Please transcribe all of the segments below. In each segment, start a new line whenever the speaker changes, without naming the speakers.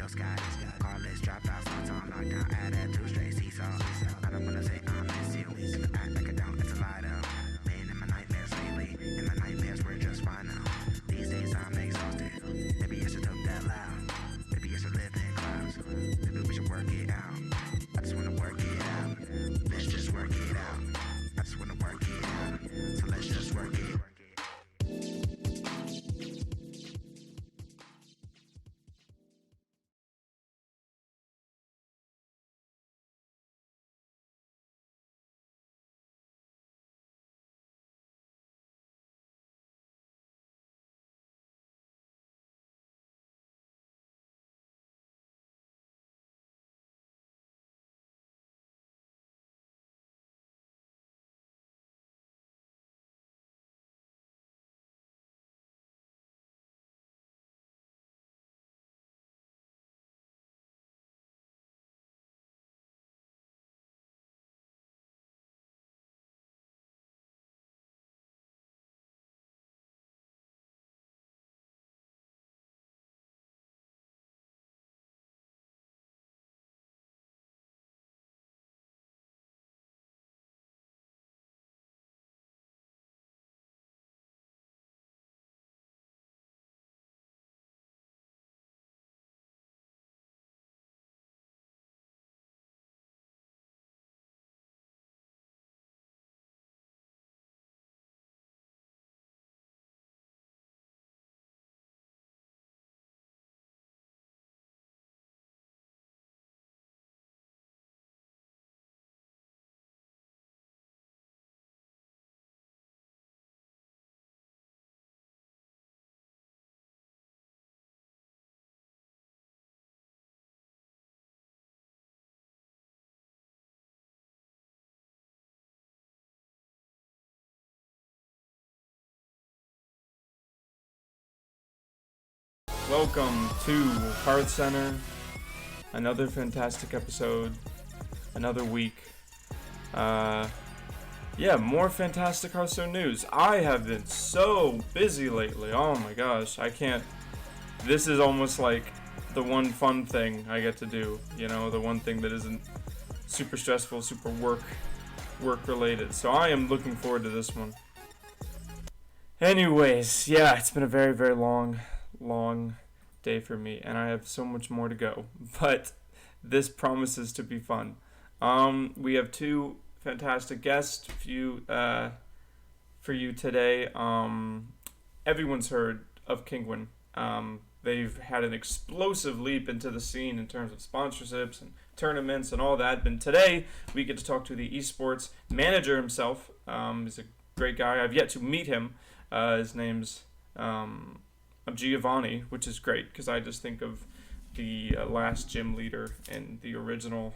sky. Carless dropped out, slots on lockdown, add that two straight seesaw. I don't wanna say I miss you, act like I don't, it's a lie though. Been in my nightmares lately, and my nightmares were just fine now. These days I'm exhausted, maybe I should talk that loud. Maybe I should live in clouds, maybe we should work it out. I just wanna work it out, let's just work it out. I just wanna work it out, so let's just work it.
Welcome to HearthCenter. Another fantastic episode. Another week. More fantastic Hearthstone news. I have been so busy lately. Oh my gosh, I can't. This is almost like the one fun thing I get to do. You know, the one thing that isn't super stressful, super work related. So I am looking forward to this one. Anyways, yeah, it's been a very, very long day for me, and I have so much more to go, but this promises to be fun. We have two fantastic guests for you today. Everyone's heard of Kinguin. They've had an explosive leap into the scene in terms of sponsorships and tournaments and all that, and today we get to talk to the esports manager himself. He's a great guy. I've yet to meet him. His name's Giovanni, which is great because I just think of the last gym leader in the original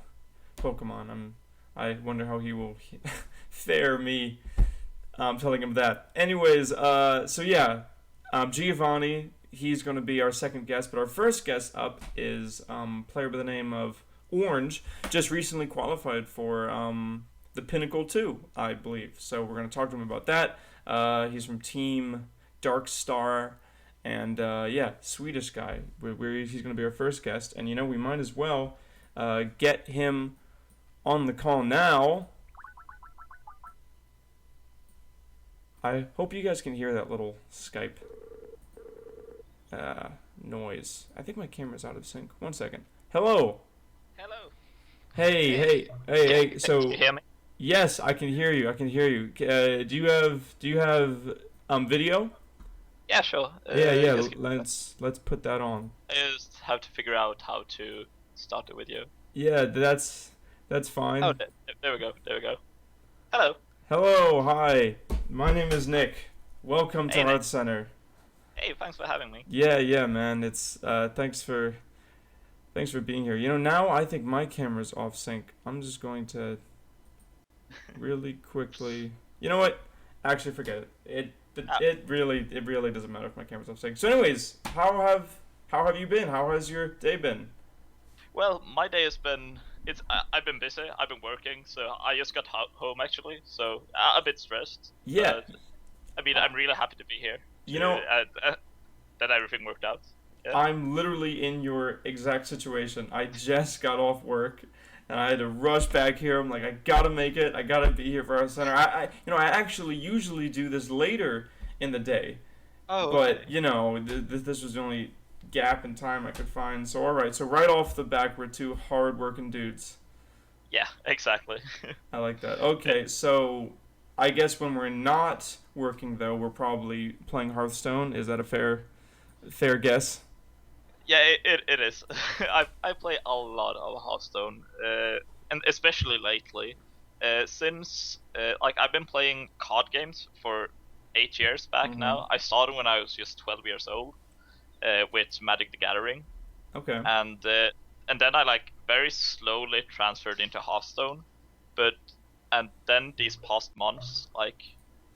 Pokemon. I wonder how he will fare me telling him that. Anyways, Giovanni, he's going to be our second guest, but our first guest up is a player by the name of Orange, just recently qualified for the Pinnacle 2, I believe. So we're going to talk to him about that. He's from Team Darkstar. And Swedish guy. He's going to be our first guest, and we might as well get him on the call now. I hope you guys can hear that little Skype noise. I think my camera's out of sync. 1 second. Hello.
Hello.
Hey. So
can you hear me?
Yes, I can hear you. Do you have video?
Yeah, sure.
Let's put that on.
I just have to figure out how to start the video.
Yeah, that's fine.
Oh, there we go. Hello.
Hello, hi. My name is Nick. Welcome to HearthCenter.
Hey, thanks for having me.
Yeah, man. It's thanks for being here. Now I think my camera's off sync. I'm just going to really quickly. You know what? Actually, forget it. It really doesn't matter if my camera's off sync. So anyways, how have you been? How has your day been?
Well, my day has been I've been busy. I've been working, so I just got home actually. So a bit stressed.
Yeah.
I'm really happy to be here. That everything worked out.
I'm literally in your exact situation. I just got off work, and I had to rush back here. I'm like, I gotta make it. I gotta be here for our center. I actually usually do this later in the day,
Oh, okay.
but this was the only gap in time I could find. So all right, so right off the back, we're two hard-working dudes.
Yeah, exactly.
I like that. Okay, so I guess when we're not working though, we're probably playing Hearthstone. Is that a fair guess?
Yeah, it is. I play a lot of Hearthstone, and especially lately, since like I've been playing card games for 8 years back
Mm-hmm.
now. I started when I was just 12 years old, with Magic the Gathering,
Okay.
and then I like very slowly transferred into Hearthstone, but and then these past months, like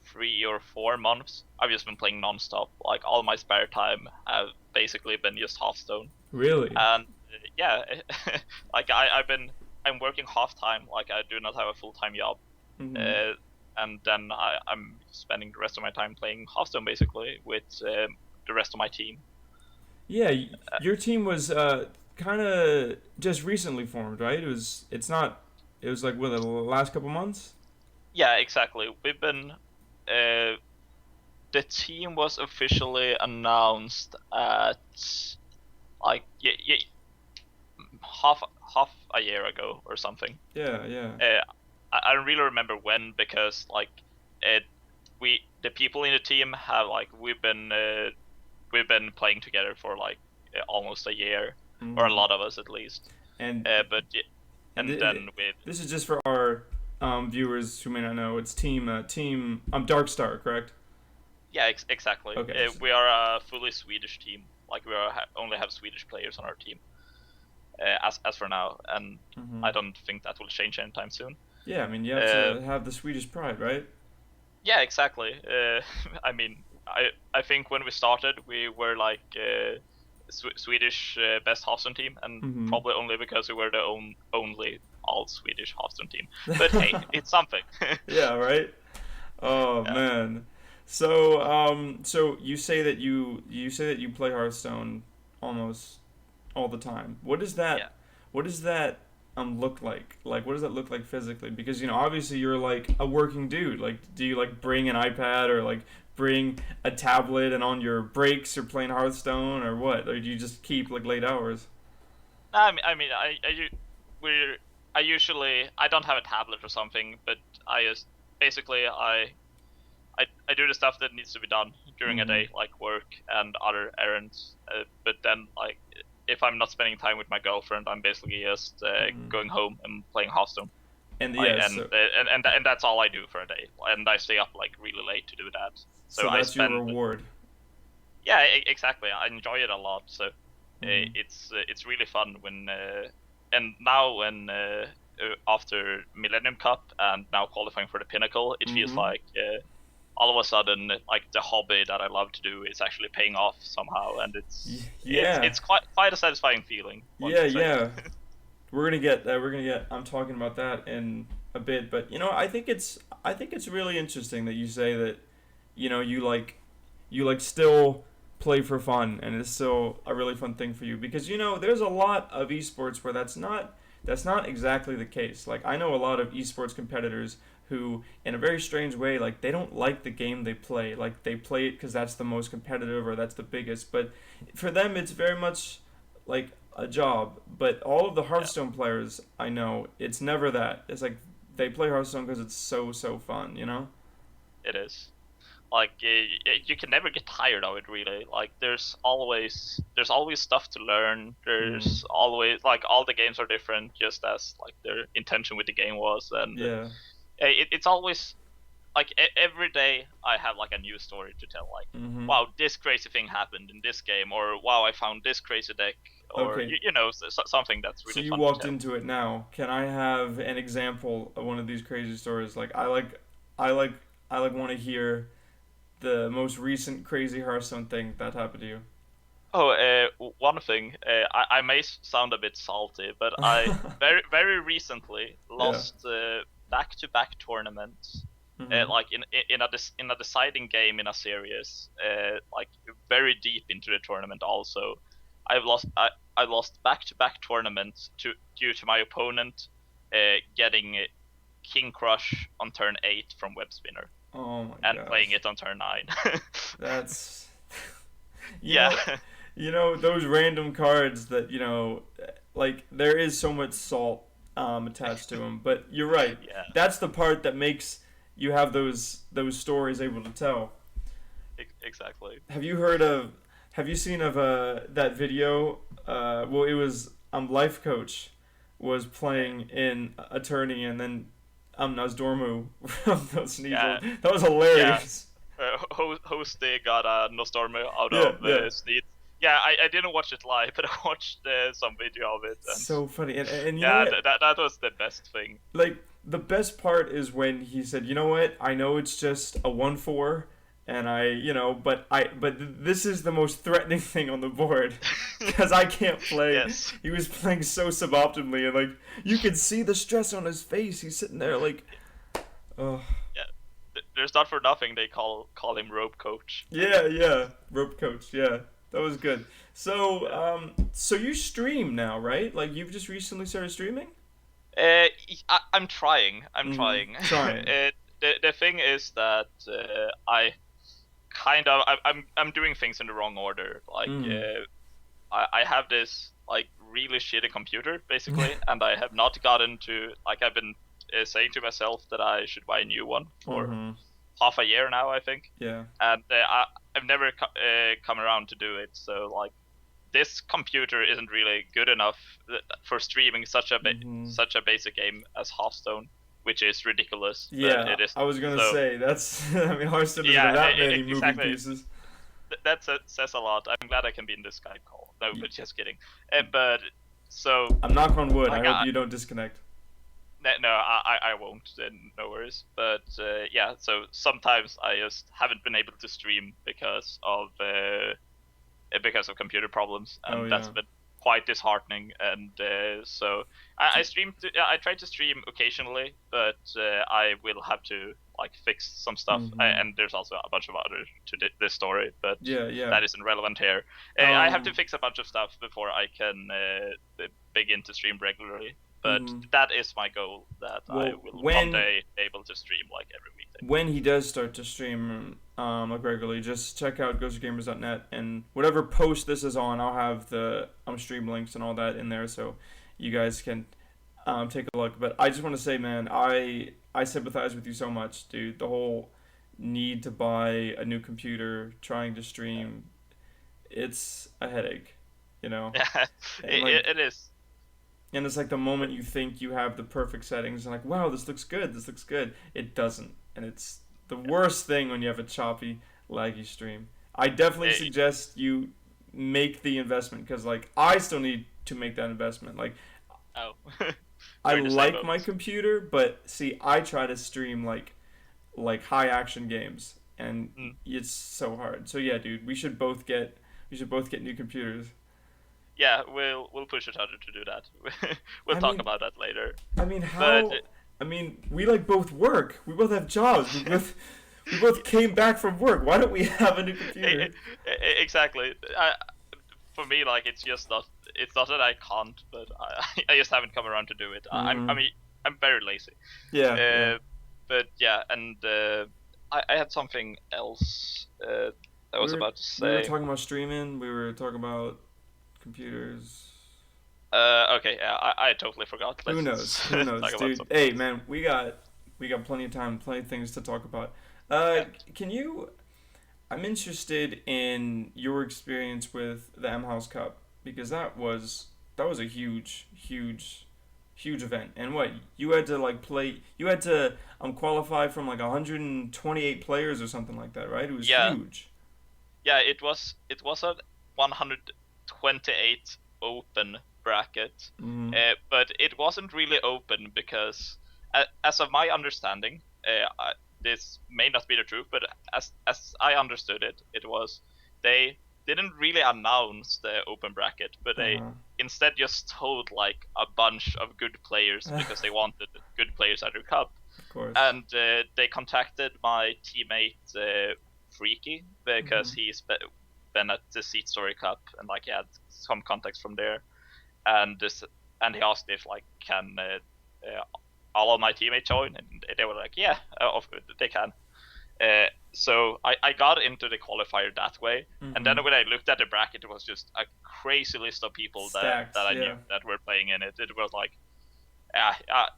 3 or 4 months, I've just been playing non-stop. Like all my spare time have basically been just Hearthstone,
Really?
and yeah, like I'm working half time. Like I do not have a full time job,
Mm-hmm.
and then I'm spending the rest of my time playing Hearthstone basically with the rest of my team.
Yeah, your team was kind of just recently formed, right? It's not. It was like what the last couple months.
Yeah, exactly. We've been the team was officially announced at like half a year ago or something.
Yeah, yeah.
I don't really remember when, because like it the people in the team have like we've been playing together for like almost a year, or a
Mm-hmm.
lot of us at least.
And
But
and
and then with
this is just for our viewers who may not know. It's team Darkstar, correct?
yeah, exactly.
Okay.
We are a fully Swedish team. Like we only have Swedish players on our team, as for now, and
Mm-hmm.
I don't think that will change anytime soon.
Yeah, I mean you have
Uh,
to have the Swedish pride, right?
yeah, exactly. I mean, I think when we started, we were like Swedish best Hearthstone team, and
Mm-hmm.
probably only because we were the only all Swedish Hearthstone team. But hey, it's something.
Yeah, right. Oh
Yeah.
man. So you say that you play Hearthstone almost all the time.
Yeah.
What does that look like? Like what does that look like physically? Because obviously you're like a working dude. Like do you like bring an iPad or like bring a tablet and on your breaks you're playing Hearthstone or what? Or do you just keep like late hours?
We're I usually I don't have a tablet or something, but I just basically I do the stuff that needs to be done during a
Mm-hmm.
day, like work and other errands. But then, like, if I'm not spending time with my girlfriend, I'm basically just
Mm-hmm.
going home and playing Hearthstone.
And
Like,
yeah, so
and that's all I do for a day, and I stay up like really late to do that. So
so
I
that's your
spend,
reward.
yeah, exactly. I enjoy it a lot. So
Mm-hmm.
it's really fun when and now when after Millennium Cup and now qualifying for the Pinnacle, it feels
Mm-hmm.
like all of a sudden like the hobby that I love to do is actually paying off somehow, and
Yeah.
it's quite a satisfying feeling, one
Yeah,
could say.
yeah. We're gonna get I'm talking about that in a bit, but I think it's really interesting that you say that you like still play for fun and it's still a really fun thing for you because there's a lot of esports where that's not exactly the case. Like I know a lot of esports competitors who in a very strange way like they don't like the game they play. Like they play it cuz that's the most competitive or that's the biggest, but for them it's very much like a job. But all of the
Yeah,
Hearthstone players I know, it's never that. It's like they play Hearthstone because it's so fun.
it is. Like you can never get tired of it, really. Like there's always stuff to learn.
Mm.
There's always, like, all the games are different, just as like their intention with the game was, and
Yeah.
it's always like every day I have like a new story to tell. Like,
Mhm.
wow, this crazy thing happened in this game, or wow, I found this crazy deck, or
Okay.
something that's
So
really
you
fun to
walked
tell.
into it now. Can I have an example of one of these crazy stories? Like I like want to hear the most recent crazy Hearthstone thing that happened to you.
Oh, one thing, I may sound a bit salty, but I very recently
Yeah.
lost back-to-back tournaments,
Mhm.
like in a deciding game in a series, like very deep into the tournament also, I lost back-to-back tournaments due to my opponent getting King Crush on turn 8 from Web Spinner.
Oh my
and
gosh.
playing it on turn 9.
That's
yeah.
Those random cards that like there is so much salt attached to them. But you're right.
Yeah.
That's the part that makes you have those stories able to tell.
Exactly.
Have you seen of that video? Well, it was Life Coach was playing in a tourney, and then Nasdormu from Sneasel.
Yeah.
That was hilarious.
Host got a Nostormu out of Sneed. Yeah, I didn't watch it live, but I watched some video of it. And
so funny, and
that was the best thing.
Like the best part is when he said, "You know what? I know it's just a 1/4, and but this is the most threatening thing on the board because I can't play."
Yes.
He was playing so suboptimally, and like you could see the stress on his face. He's sitting there like, oh.
Yeah, there's not for nothing they call him Rope Coach.
Yeah, Rope Coach. Yeah, that was good. So, so you stream now, right? Like you've just recently started streaming?
I'm trying. I'm trying. The thing is that I'm doing things in the wrong order. Like I have this like really shitty computer basically, and I have not gotten to like I've been saying to myself that I should buy a new one for half a year now, I think.
Yeah.
And I've never come around to do it. So like this computer isn't really good enough for streaming such a basic game as Hearthstone, which is ridiculous.
Yeah,
it is.
I was gonna say that's. I mean, Hearthstone doesn't have that many moving pieces.
That says a lot. I'm glad I can be in this Skype call. No, but just kidding. But so
I'm knock on wood. I hope you don't disconnect.
No, I won't. No worries. But yeah, so sometimes I just haven't been able to stream because of computer problems, and that's been quite disheartening. And so I stream. I try to stream occasionally, but I will have to like fix some stuff. And there's also a bunch of other to this story, but that isn't relevant here. I have to fix a bunch of stuff before I can begin to stream regularly. But that is my goal, that I will one day be able to stream like every weekday.
When he does start to stream like regularly, just check out Gosugamers.net, and whatever post this is on, I'll have the stream links and all that in there, so you guys can take a look. But I just want to say, man, I sympathize with you so much, dude. The whole need to buy a new computer, trying to stream, it's a headache,
Yeah, it is.
And it's like the moment you think you have the perfect settings and like, wow, this looks good, it doesn't. And it's the worst thing when you have a choppy, laggy stream. I definitely suggest you make the investment, because like I still need to make that investment. Like, I like my computer, but see, I try to stream like high action games, and it's so hard. So yeah, dude, we should both get new computers.
Yeah, we'll push each other to do that. We'll talk about that later.
I mean, we like both work. We both have jobs. We both came back from work. Why don't we have a new computer?
Exactly. For me, like it's not that I can't, but I just haven't come around to do it. I'm very lazy.
Yeah.
But yeah, and I had something else I was about to say.
We were talking about streaming. We were talking about computers.
Okay, yeah, I totally forgot.
Who knows, dude? Hey, man, we got plenty of time, plenty of things to talk about. I'm interested in your experience with the M House Cup, because that was a huge event. And what, you had to qualify from like 128 players or something like that, right? It was huge.
Yeah, it was a 128 open bracket, but it wasn't really open because, as of my understanding, this may not be the truth, but as I understood it, it was they didn't really announce the open bracket, but they instead just told like a bunch of good players because they wanted good players at their cup.
Of course.
And they contacted my teammate Freaky because he's been at the Seat Story Cup, and like he had some contacts from there, and he asked if like can all of my teammates join, and they were like, yeah, they can. So I got into the qualifier that way, and then when I looked at the bracket, it was just a crazy list of people
Stacked,
that I knew that were playing in it. It was like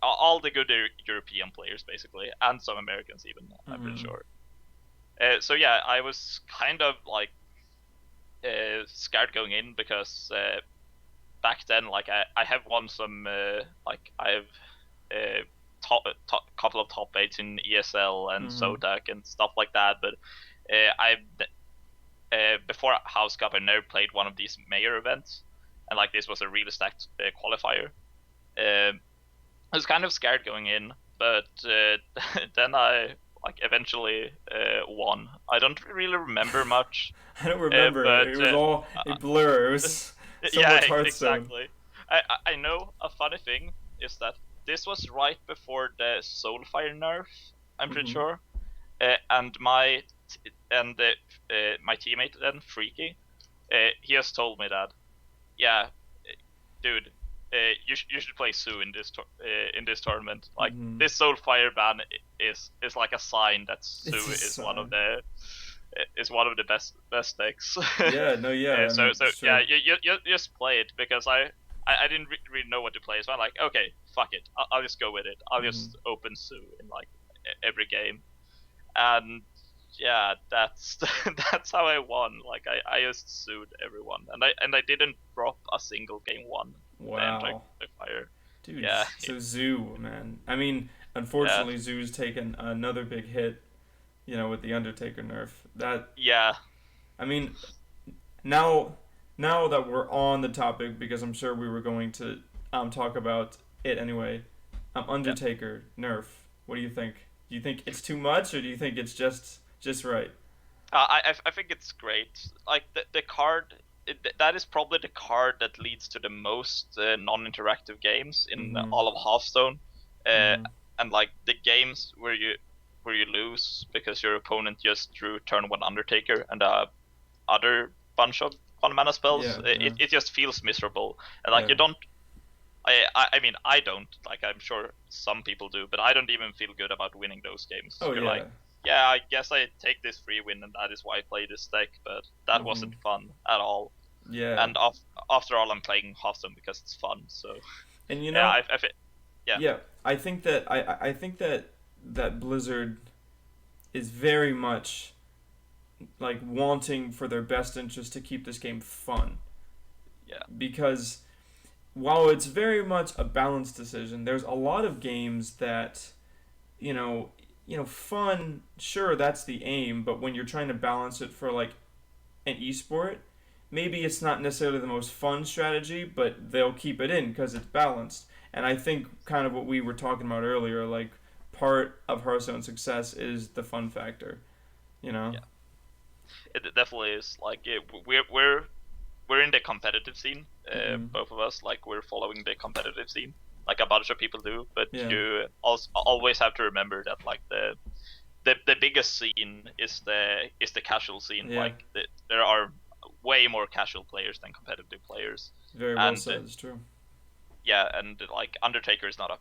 all the good European players basically, and some Americans even. I'm pretty sure. So yeah, I was kind of like scared going in because back then, like I have won some like I've couple of top 8s in ESL and SOTAC and stuff like that, but I've before House Cup I never played one of these major events, and like this was a really stacked qualifier. I was kind of scared going in, but then I like eventually won. I don't really remember much.
I don't remember. But, it was all a blur. It was so much Hearthstone.
Exactly. I know a funny thing is that this was right before the Soulfire nerf. I'm pretty sure, and my teammate then Freaky, he has told me that, yeah, dude, you should play Sue in this tournament. Like this Soulfire ban is like a sign that Sue is one of the best decks.
Yeah, no, yeah.
So yeah, you just play it, because I didn't really know what to play, so I'm like, okay, fuck it, I'll just go with it. I'll just open Sue in like every game, and yeah, that's how I won. Like I just sued everyone, and I didn't drop a single game one.
Wow.
Fire.
Dude,
yeah.
So Zoo, man. I mean, unfortunately, Zoo's taken another big hit, with the Undertaker nerf.
Yeah.
I mean, now that we're on the topic, because I'm sure we were going to talk about it anyway, Undertaker nerf. What do you think? Do you think it's too much, or do you think it's just right?
I think it's great. Like the card, that is probably the card that leads to the most non-interactive games in all of Hearthstone, and like the games where you lose because your opponent just drew turn 1 Undertaker and other bunch of 1-mana spells. It just feels miserable, and like you don't. I mean, I don't. Like, I'm sure some people do, but I don't even feel good about winning those games. You're like, yeah, I guess I take this free win, and that is why I play this deck, but that wasn't fun at all.
Yeah.
And after all, I'm playing Hearthstone because it's fun. So.
And I think that Blizzard is very much like wanting for their best interest to keep this game fun.
Yeah.
Because while it's very much a balanced decision, there's a lot of games that, fun, sure, that's the aim, but when you're trying to balance it for like an esport, maybe it's not necessarily the most fun strategy, but they'll keep it in because it's balanced. And I think kind of what we were talking about earlier, like part of Hearthstone's success is the fun factor, Yeah.
It definitely is. Like we're in the competitive scene, both of us. Like we're following the competitive scene, like a bunch of people do. But you also always have to remember that like the biggest scene is the casual scene. Yeah. Like there are way more casual players than competitive players.
Very well said. It's true.
Yeah, and like Undertaker is not a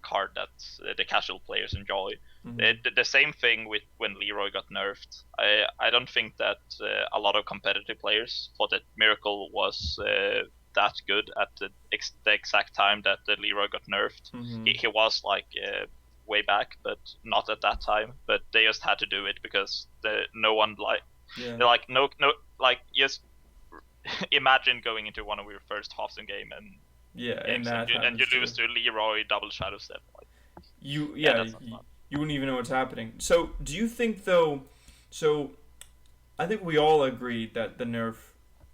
card that the casual players enjoy. The same thing with when Leroy got nerfed. I don't think that a lot of competitive players thought that Miracle was that good at the exact time that Leroy got nerfed. He was like way back, but not at that time. But they just had to do it because no one they're like no like just imagine going into one of your first Hearthstone game and and you lose to Leroy double Shadow Step. Like,
you wouldn't even know what's happening. So do you think though? So I think we all agreed that the nerf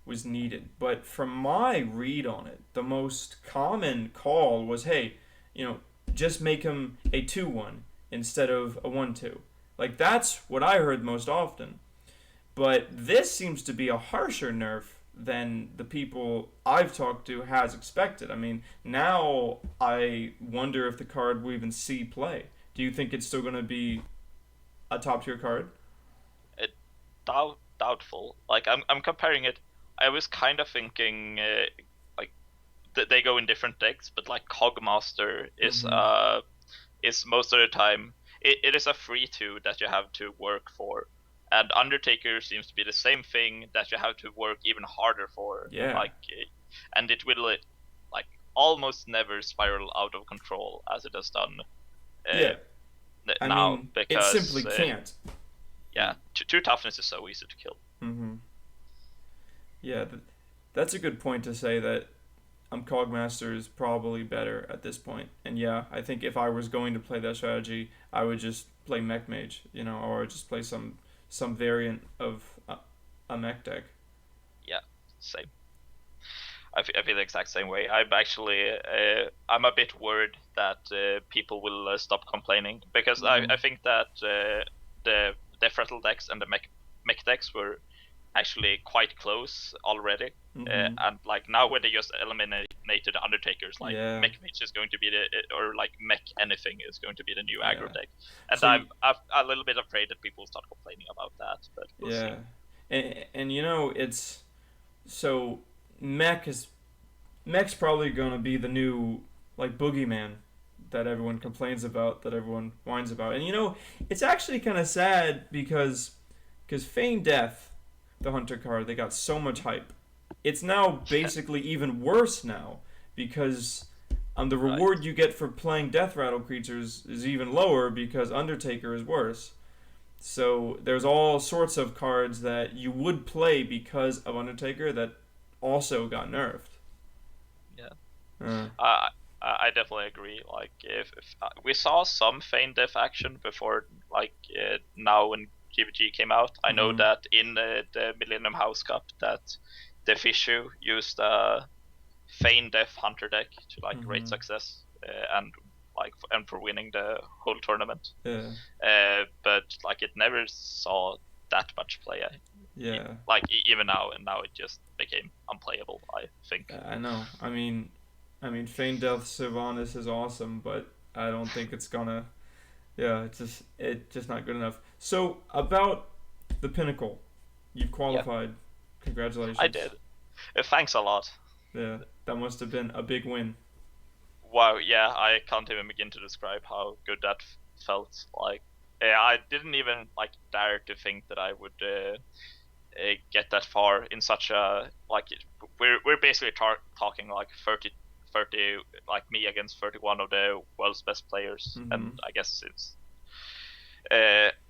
was needed, but from my read on it, the most common call was, hey, just make him a 2/1 instead of a 1/2. Like that's what I heard most often. But this seems to be a harsher nerf than the people I've talked to has expected. I mean, now I wonder if the card will even see play. Do you think it's still going to be a top tier card?
doubtful. Like I'm comparing it. I was kind of thinking like they go in different decks, but like Cogmaster is most of the time it is a 3/2 that you have to work for, and Undertaker seems to be the same thing that you have to work even harder for.
Yeah.
Like, and it will like almost never spiral out of control as it has done.
Yeah. I
Now
mean,
because
it simply can't.
Yeah, two toughness is so easy to kill.
Mm-hmm. Yeah, that's a good point to say that Cogmaster is probably better at this point. And yeah, I think if I was going to play that strategy, I would just play Mech Mage, or just play some variant of a mech deck.
Yeah, same. I feel the exact same way. I'm actually I'm a bit worried that people will stop complaining, because I think that the Death Rattle decks and the mech decks were actually quite close already, and like now when they just eliminated the Undertakers, like Mech Mage is going to be or like Mech anything is going to be the new aggro deck, and so I'm a little bit afraid that people will start complaining about that, but we'll see.
And it's so Mech's probably gonna be the new like boogeyman that everyone complains about, that everyone whines about, and it's actually kind of sad because Feign Death, the Hunter card, they got so much hype. It's now basically even worse now because the reward you get for playing Death Rattle creatures is even lower because Undertaker is worse. So there's all sorts of cards that you would play because of Undertaker that also got nerfed.
Yeah. I definitely agree. Like if we saw some Feign Death action before, like now when GVG came out. I know that in the Millennium House Cup that the Fishu used a Feign Death Hunter deck to like great success and for winning the whole tournament.
Yeah.
But like it never saw that much play.
Yeah.
Even now, and now it just became unplayable, I think.
I know. I mean, Feign Death Sylvanas is awesome, but I don't think it's gonna. Yeah, it's just not good enough. So about the Pinnacle, you've qualified. Yeah. Congratulations.
I did. Thanks a lot.
Yeah, that must have been a big win.
Wow. Yeah, I can't even begin to describe how good that felt. Like, I didn't even dare to think that I would get that far in such a We're basically talking 30 like me against 31 of the world's best players, and I guess it's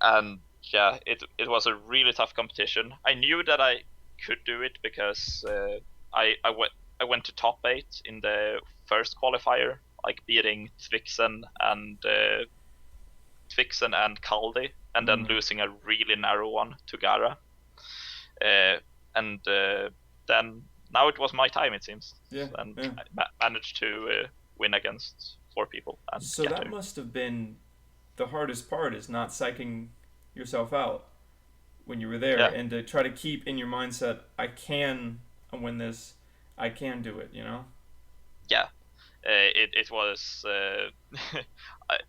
and yeah, it was a really tough competition. I knew that I could do it because I went to top 8 in the first qualifier, beating Twixen and Kaldi, and then losing a really narrow one to Gara, and then now it was my time, it seems. I managed to win against 4 people. And
so that must have been the hardest part, is not psyching yourself out when you were there, and to try to keep in your mindset, I can win this, I can do it,
Yeah. It was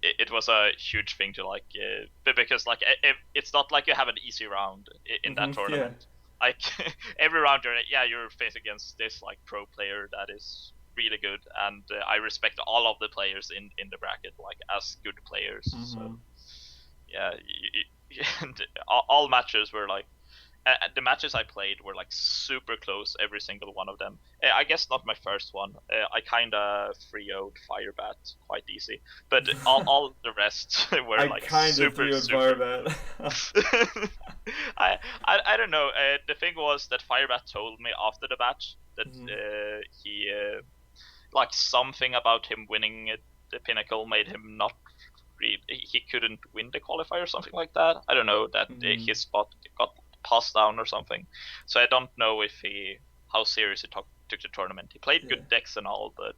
it was a huge thing to because it's not like you have an easy round in that tournament.
Yeah.
Every round you're faced against this pro player that is really good, and I respect all of the players in the bracket as good players. So yeah, and all matches were the matches I played were super close, every single one of them. I guess not my first one. I kind of 3-0'd Firebat quite easy, but all the rest were super
3-0'd
Firebat. I don't know. The thing was that Firebat told me after the match that he something about him winning the Pinnacle made him not. He couldn't win the qualifier or something like that. I don't know, that his spot got passed down or something. So I don't know if how serious he took the tournament. He played good decks and all, but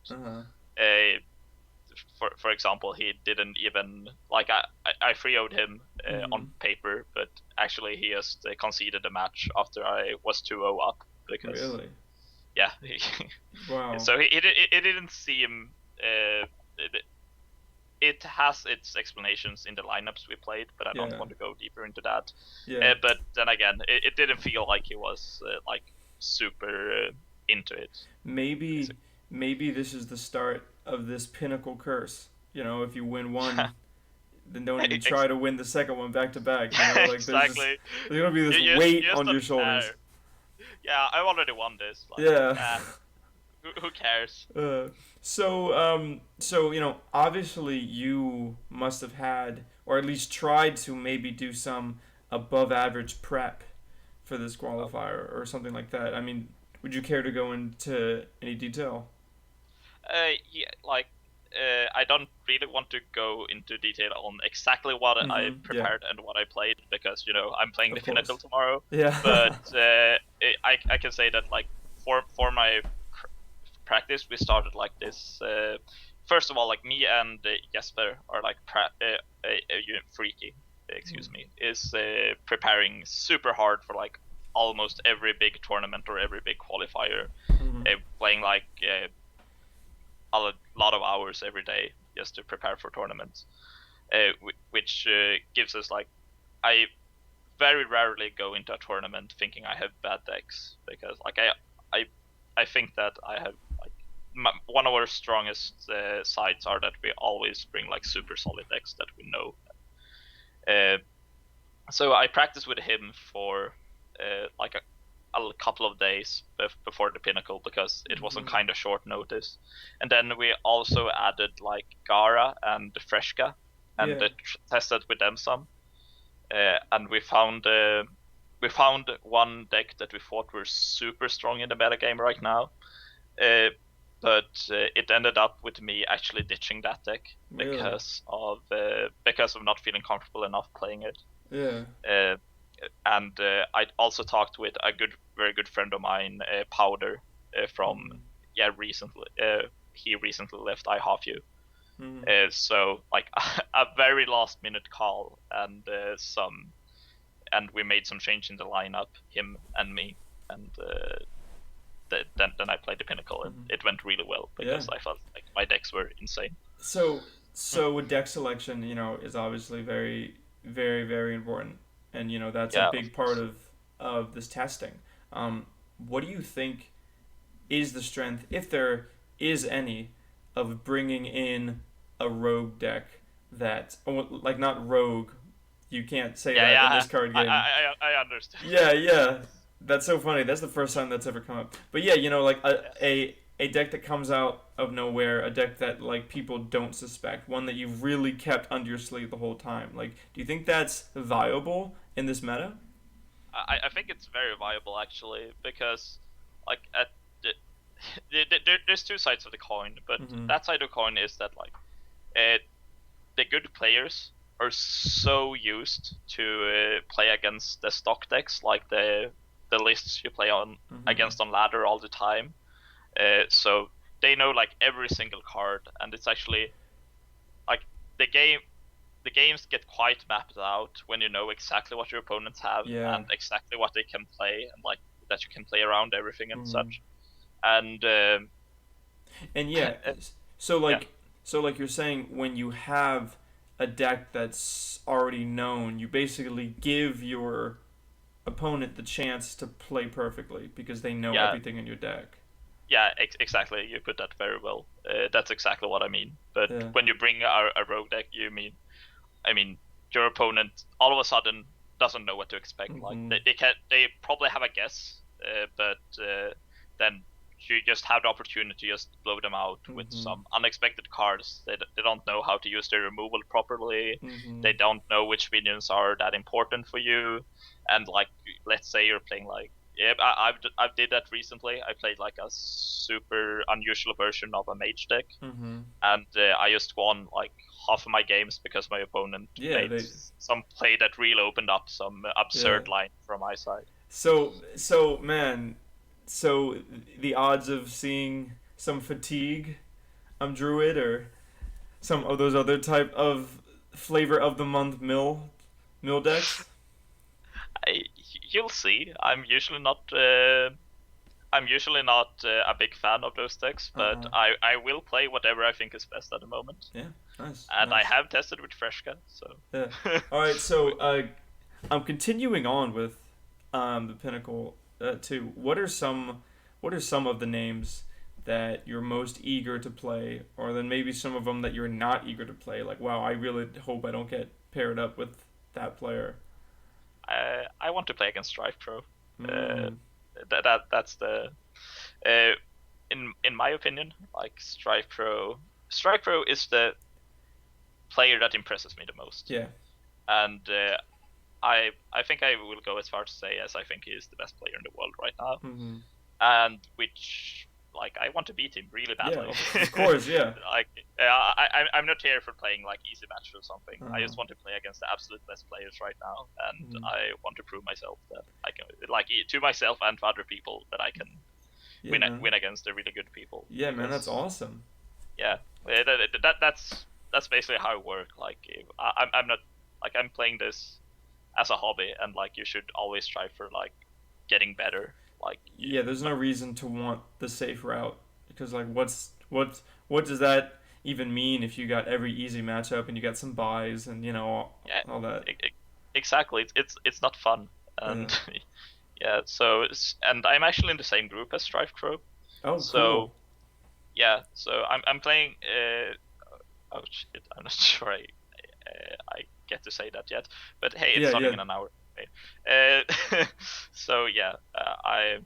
for example, he didn't even I 3-0'd him on paper, but actually he just conceded the match after I was 2-0 up, because
really.
Yeah.
Wow.
So it didn't seem it has its explanations in the lineups we played, but I don't
Yeah.
want to go deeper into that.
Yeah.
But then again, it didn't feel like he was like super into it.
Maybe this is the start of this Pinnacle curse. You know, if you win one, then don't even try to win the second one back to back. You know, like
Exactly.
there's gonna be this
You
weight
just
on your
don't
shoulders.
care. Yeah, I already won this. Like,
Yeah.
who cares?
So you know, obviously you must have had, or at least tried to maybe do some above average prep for this qualifier or something like that. I mean, would you care to go into any detail?
Yeah, like I don't really want to go into detail on exactly what I
Yeah,
prepared and what I played because I'm playing the
of
Pinnacle
course.
tomorrow.
Yeah.
But I can say that like for my practice we started like this. First of all, like me and Jesper are like Freaky, excuse me, is preparing super hard for like almost every big tournament or every big qualifier, playing like a lot of hours every day just to prepare for tournaments, which gives us like I very rarely go into a tournament thinking I have bad decks because like I think that I have like one of our strongest sides are that we always bring like super solid decks that we know. So I practiced with him for like a couple of days before the Pinnacle because it was on kind of short notice, and then we also added like Gara and Freshka and tested with them some, and we found one deck that we thought were super strong in the meta game right now, but it ended up with me actually ditching that deck because of not feeling comfortable enough playing it.
Yeah.
And I also talked with a very good friend of mine, Powder, from recently. He recently left iHalf-You. So like a very last minute call and we made some change in the lineup, him and me, and then I played the Pinnacle and it went really well because I felt like my decks were insane.
So with deck selection, you know, is obviously very, very, very important, and you know that's a big part of this testing. What do you think is the strength, if there is any, of bringing in a rogue deck that, like, not rogue? You can't say that in this card game.
I understand.
Yeah. That's so funny. That's the first time that's ever come up. But yeah, you know, like a deck that comes out of nowhere, a deck that like people don't suspect, one that you've really kept under your sleeve the whole time. Like, do you think that's viable in this meta?
I think it's very viable actually because like there's two sides of the coin, but that side of the coin is that like the good players are so used to play against the stock decks, like the lists you play on against on ladder all the time. So they know like every single card, and it's actually like the games get quite mapped out when you know exactly what your opponents have and exactly what they can play, and like that you can play around everything and such. And
so like you're saying, when you have a deck that's already known, you basically give your opponent the chance to play perfectly because they know everything in your deck.
Yeah, exactly. You put that very well. That's exactly what I mean. But when you bring a rogue deck, I mean, your opponent all of a sudden doesn't know what to expect. Like they probably have a guess, but then you just have the opportunity to just blow them out with some unexpected cards. They don't know how to use their removal properly. They don't know which minions are that important for you. And like, let's say you're playing like, I've did that recently. I played like a super unusual version of a mage deck, and I just won like half of my games because my opponent made some play that really opened up some absurd line from my side.
So man, so the odds of seeing some fatigue on Druid or some of those other type of flavor of the month mill decks.
You'll see. I'm usually not a big fan of those decks, but I will play whatever I think is best at the moment.
Yeah. Nice.
and I
Nice.
have tested with Freshka, so.
Yeah. All right. So I'm continuing on with the Pinnacle too. What are some of the names that you're most eager to play, or then maybe some of them that you're not eager to play? Like, wow, I really hope I don't get paired up with that player.
I want to play against Strife Pro.
Mm,
That's the uh, in my opinion, like Strife Pro is the player that impresses me the most,
yeah.
and I think I will go as far to say as I think he is the best player in the world right now,
Hmm.
and which like I want to beat him really
Yeah.
badly.
Of course. Yeah.
Like I'm not here for playing like easy matches or something. I just want to play against the absolute best players right now, and I want to prove myself that I can, like, to myself and to other people, that I can
Yeah, man.
win against the really good people.
Yeah, man. That's
Because,
awesome.
yeah, that's basically how I work. Like I'm not, like, I'm playing this as a hobby, and like you should always strive for like getting better. Like
Yeah, there's no reason to want the safe route because like what does that even mean if you got every easy matchup and you got some buys and
yeah,
all that.
exactly. It's not fun,
Yeah.
and yeah. So and I'm actually in the same group as Strife Crow.
Oh,
So
cool.
yeah, so I'm playing. Oh shit, I'm not sure I get to say that yet. But hey, it's
Yeah,
starting
yeah,
in an hour. Right? So yeah, I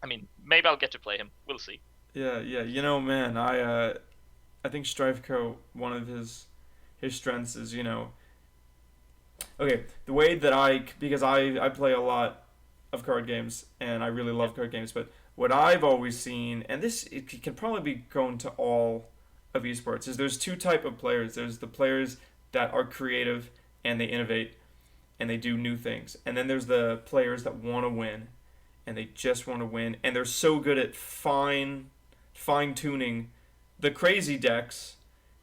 mean, maybe I'll get to play him. We'll see.
yeah, yeah. Man, I think Strifeco, one of his strengths is okay, the way that because I play a lot of card games and I really
Yeah,
love card games, but what I've always seen, and this it can probably be going to all of esports, is there's two type of players. There's the players that are creative and they innovate and they do new things, and then there's the players that want to win and they just want to win and they're so good at fine tuning the crazy decks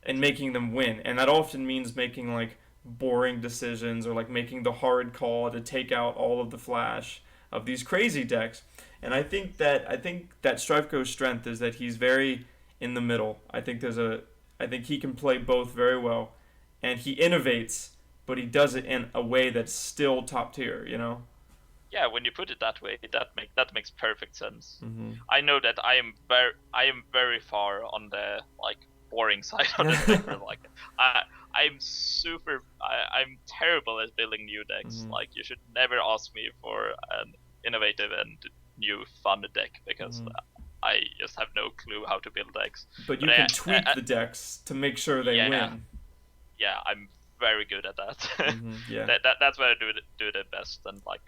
and making them win, and that often means making like boring decisions or like making the hard call to take out all of the flash of these crazy decks. And I think that Strifeco's strength is that he's very in the middle. I think he can play both very well, and he innovates, but he does it in a way that's still top tier.
yeah. When you put it that way, that makes perfect sense.
Mm-hmm.
I know that I am very far on the like boring side of the spectrum. Like I I'm terrible at building new decks.
Mm-hmm.
Like you should never ask me for an innovative and new fun deck, because
Mm-hmm.
I just have no clue how to build decks.
But
But
you can tweak the decks to make sure they
yeah,
win.
yeah, I'm very good at that.
Mm-hmm. Yeah.
That's what I do the best, and like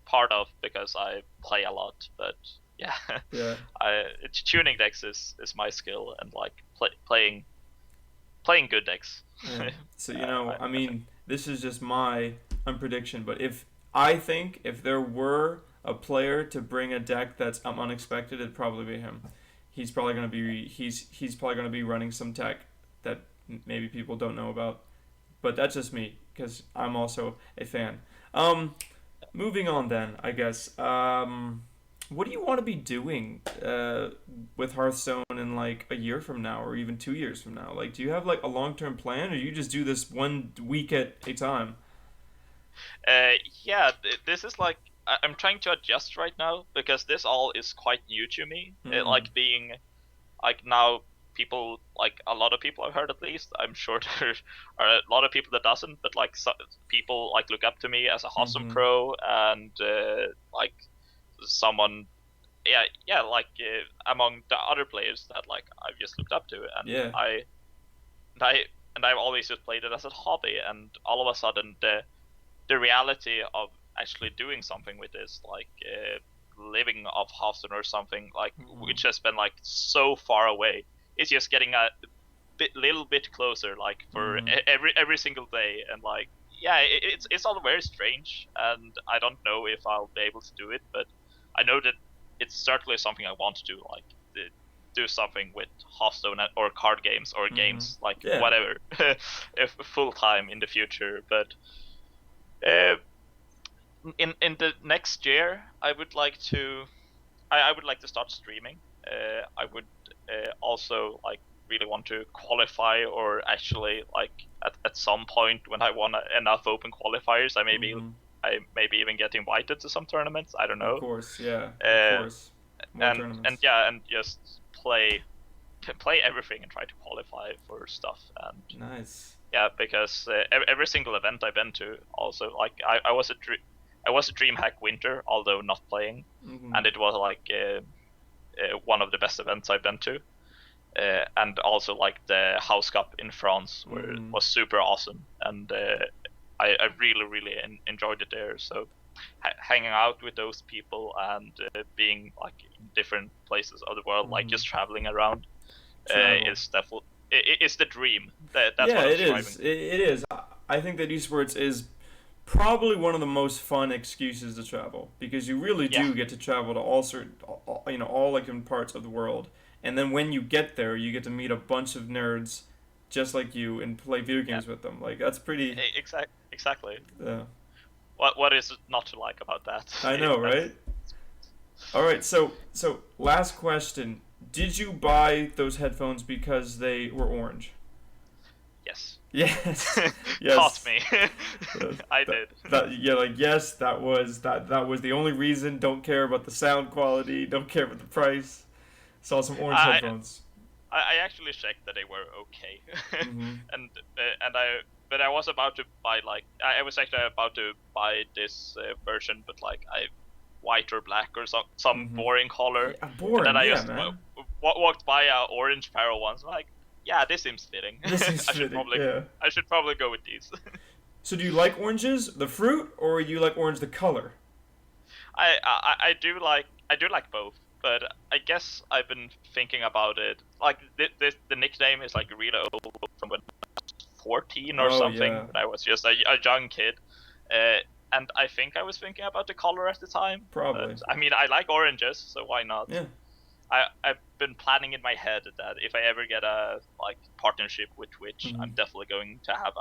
part of because I play a lot. But yeah,
Yeah.
tuning decks is my skill, and like playing good decks.
Yeah. So I
I think.
mean, this is just my prediction, but if there were a player to bring a deck that's unexpected, it'd probably be him. He's probably gonna be running some tech that maybe people don't know about, but that's just me because I'm also a fan. Um, Moving on then, I guess. What do you want to be doing with Hearthstone in like a year from now or even 2 years from now? Like, do you have like a long term plan, or you just do this 1 week at a time?
Yeah, this is like I'm trying to adjust right now, because this all is quite new to me.
Hmm.
Like being like now people, like a lot of people I've heard, at least I'm sure there are a lot of people that doesn't, but like people like look up to me as a Hossam
Hmm.
pro, and like someone, yeah, like among the other players that like I've just looked up to, and
Yeah.
I and I've always just played it as a hobby, and all of a sudden the reality of actually doing something with this, like living off Hearthstone or something, like
Hmm.
which has been like so far away, it's just getting a little bit closer, like for
Hmm.
every single day, and like yeah, it's all very strange, and I don't know if I'll be able to do it, but I know that it's certainly something I want to do, like do something with Hearthstone or card games or
Hmm.
games, like
Yeah.
whatever, if full time in the future, but. Uh, in the next year, I would like to start streaming. I would also like really want to qualify, or actually like at some point when I won enough open qualifiers, I maybe even get invited to some tournaments. I don't know.
Of course, yeah. Of
Uh,
course. More tournaments.
and just play everything and try to qualify for stuff. And
Nice.
yeah, because every single event I've been to, also like I was a DreamHack Winter, although not playing, and it was like one of the best events I've been to. And also like the House Cup in France, where it was super awesome, and I really really enjoyed it there. So hanging out with those people and being like in different places of the world, like just traveling around, is definitely it's the dream. That's what I'm striving.
It is. I think that esports is probably one of the most fun excuses to travel, because you really do get to travel to all like different parts of the world. And then when you get there, you get to meet a bunch of nerds just like you and play video games with them. Like, that's pretty...
Exactly.
Yeah.
What is not to like about that?
I know, right? All right, so last question. Did you buy those headphones because they were orange?
Yes.
Yes.
Caught me. I did.
Yes, that was the only reason. Don't care about the sound quality. Don't care about the price. Saw some orange headphones.
I actually checked that they were okay, but I was about to buy I was actually about to buy this version, but like white or black or some boring color.
Yeah, boring.
And then I
yeah,
just
man.
Walked by a orange pair of ones. Like, yeah, this seems fitting. I should probably go with these.
So do you like oranges, the fruit, or you like orange the color?
I do like both. But I guess I've been thinking about it. Like the nickname is like really old, from when I was 14 or something.
Yeah.
When I was just a young kid, and I think I was thinking about the color at the time.
Probably.
But, I mean, I like oranges, so why not?
Yeah.
I've been planning in my head that if I ever get a partnership with Twitch, I'm definitely going to have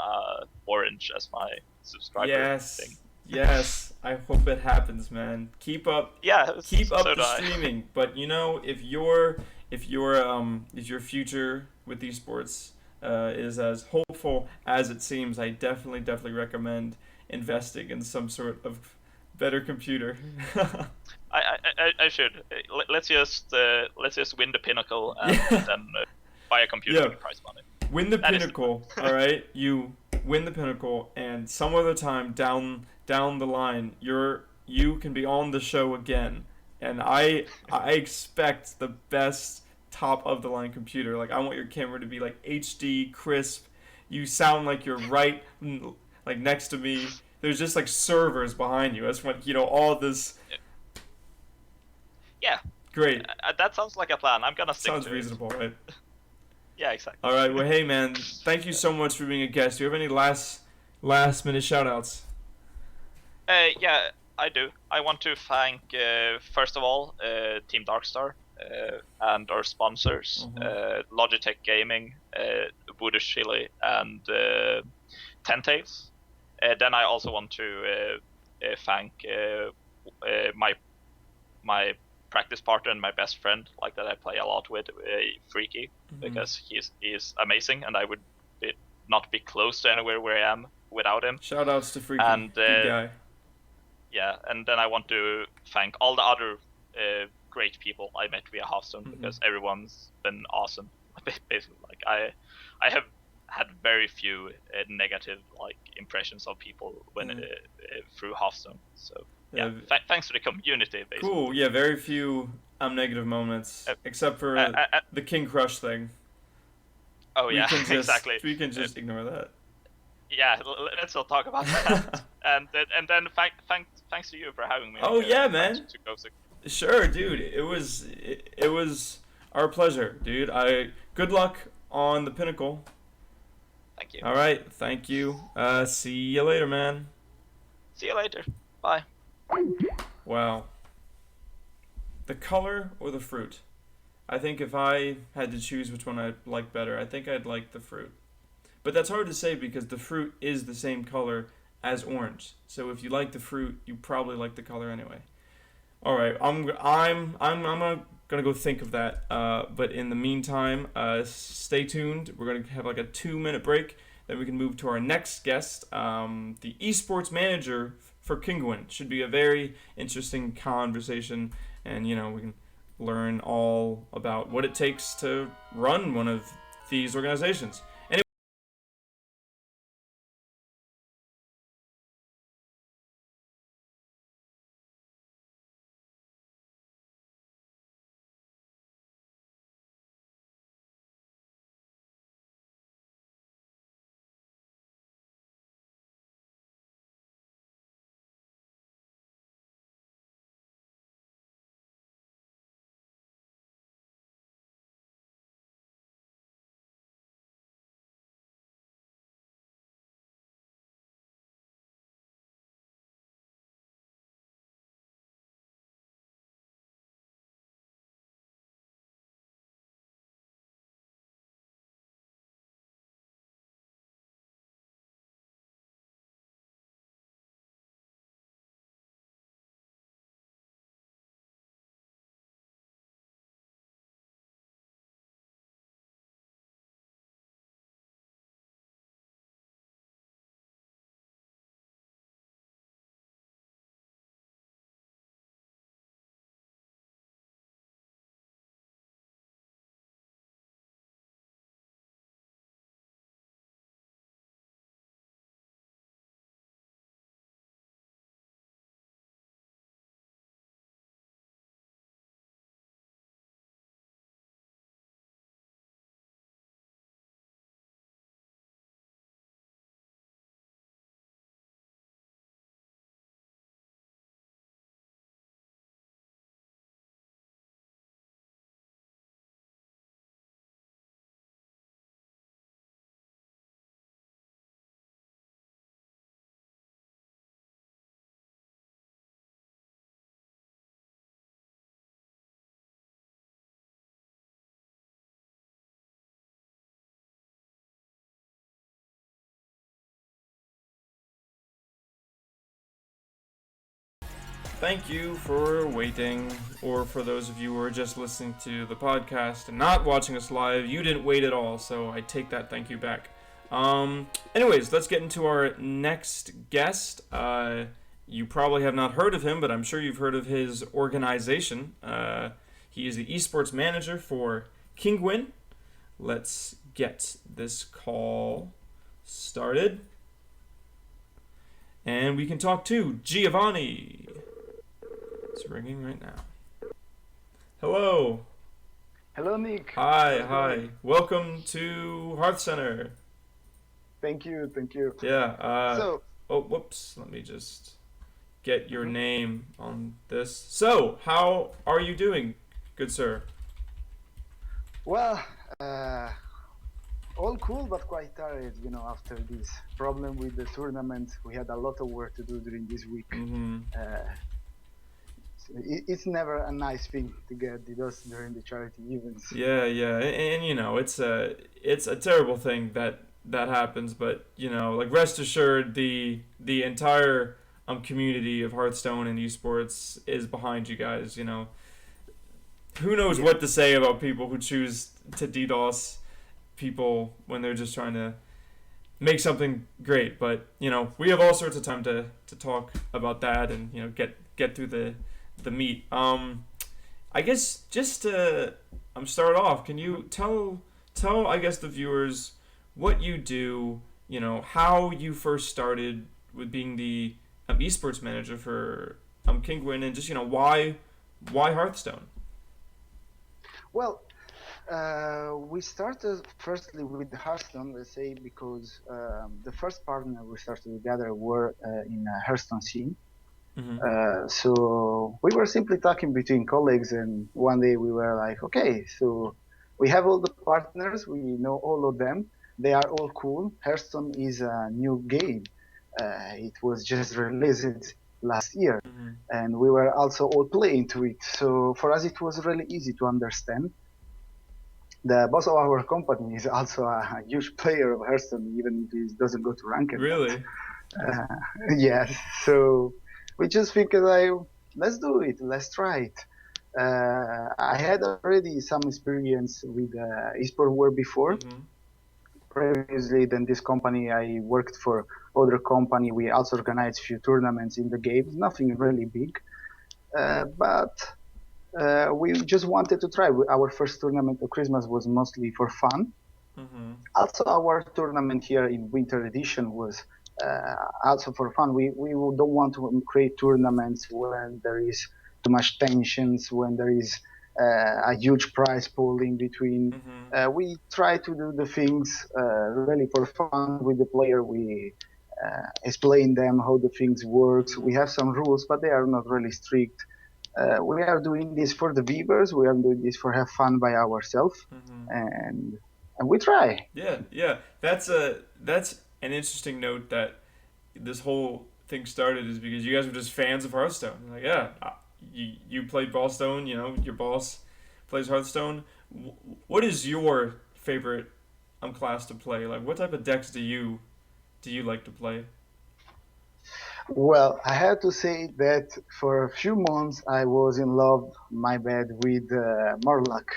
orange as my subscriber thing.
Yes, I hope it happens, man. Keep up the streaming. But if your future with esports is as hopeful as it seems, I definitely recommend investing in some sort of better computer.
I should. Let's just win the Pinnacle and then buy a computer with prize money.
Win the Pinnacle, all right? You win the Pinnacle, and some other time down the line, you can be on the show again, and I expect the best top of the line computer. Like, I want your camera to be like HD, crisp. You sound like you're right like next to me. There's just like servers behind you. I just want all this.
Yeah.
Great.
That sounds like a plan. I'm gonna stick to it.
Sounds reasonable, right?
Yeah, exactly.
All right. Well, hey man, thank you so much for being a guest. Do you have any last minute shout outs?
Yeah, I do. I want to thank, first of all, Team Darkstar and our sponsors, Logitech Gaming, Voodoo Chili, and Ten Tails. Then I also want to thank my practice partner and my best friend, like that I play a lot with, Freaky, because he's amazing, and I would not be close to anywhere where I am without him.
Shout outs to Freaky,
and
good guy.
Yeah, and then I want to thank all the other great people I met via Hearthstone, because everyone's been awesome. Basically, like I have had very few negative impressions of people when through Hearthstone. So yeah, thanks to the community. Basically.
Cool. Yeah, very few negative moments, except for the King Crush thing.
Oh yeah, exactly.
We can just ignore that.
Yeah, let's not talk about that. and then thanks to you for having me.
Oh yeah, man. Sure, dude. It was our pleasure, dude. Good luck on the Pinnacle.
Thank you.
All right, thank you. See you later, man.
See you later. Bye.
Wow. The color or the fruit? I think if I had to choose which one I'd like better, I think I'd like the fruit. But that's hard to say because the fruit is the same color as orange. So if you like the fruit, you probably like the color anyway. All right, I'm gonna gonna go think of that. But in the meantime, stay tuned. We're gonna have like a 2-minute break. Then we can move to our next guest, the esports manager for Kinguin. Should be a very interesting conversation, and we can learn all about what it takes to run one of these organizations. Anyway, thank you for waiting, or for those of you who are just listening to the podcast and not watching us live, you didn't wait at all, so I take that thank you back. Anyways, let's get into our next guest. You probably have not heard of him, but I'm sure you've heard of his organization. He is the esports manager for Kinguin. Let's get this call started. And we can talk to Giovanni. It's ringing right now. Hello.
Hello, Nick.
Hi. Welcome to HearthCenter.
Thank you.
Yeah. Whoops. Let me just get your name on this. So, how are you doing, good sir?
Well, all cool, but quite tired, after this problem with the tournament. We had a lot of work to do during this week.
Mm-hmm.
It's never a nice thing to get the dust during the charity events.
Yeah, and it's a terrible thing that happens, but rest assured, the entire community of Hearthstone and esports is behind you guys. Who knows what to say about people who choose to DDoS people when they're just trying to make something great, but we have all sorts of time to talk about that and get through the meat. I guess just to start off, can you tell I guess the viewers what you do, how you first started with being the esports manager for Kinguin, and just why Hearthstone?
Well, we started firstly with Hearthstone, let's say, because the first partner we started together were in a Hearthstone scene.
Mm-hmm.
So we were simply talking between colleagues, and one day we were like, okay, so we have all the partners, we know all of them, they are all cool. Hearthstone is a new game. It was just released last year,
Mm-hmm.
and we were also all playing to it. So for us, it was really easy to understand. The boss of our company is also a huge player of Hearthstone, even if he doesn't go to ranked.
Really?
Yes. So we just figured, like, let's do it, let's try it. I had already some experience with esport world before.
Mm-hmm.
Previously, than this company, I worked for other company. We also organized few tournaments in the games, nothing really big, but we just wanted to try. Our first tournament of Christmas was mostly for fun.
Mm-hmm.
Also, our tournament here in Winter Edition was also for fun. We don't want to create tournaments when there is too much tensions, when there is a huge prize pool in between.
Mm-hmm.
We try to do the things really for fun with the player. We explain them how the things works.
Mm-hmm.
We have some rules, but they are not really strict. We are doing this for the viewers. We are doing this for have fun by ourselves,
Mm-hmm.
and we try.
Yeah, yeah. That's an interesting note that this whole thing started is because you guys were just fans of Hearthstone. Like, yeah, you played Ballstone. You know, your boss plays Hearthstone. What is your favorite class to play? Like, what type of decks do you like to play?
Well, I have to say that for a few months I was in love, my bad, with Murloc.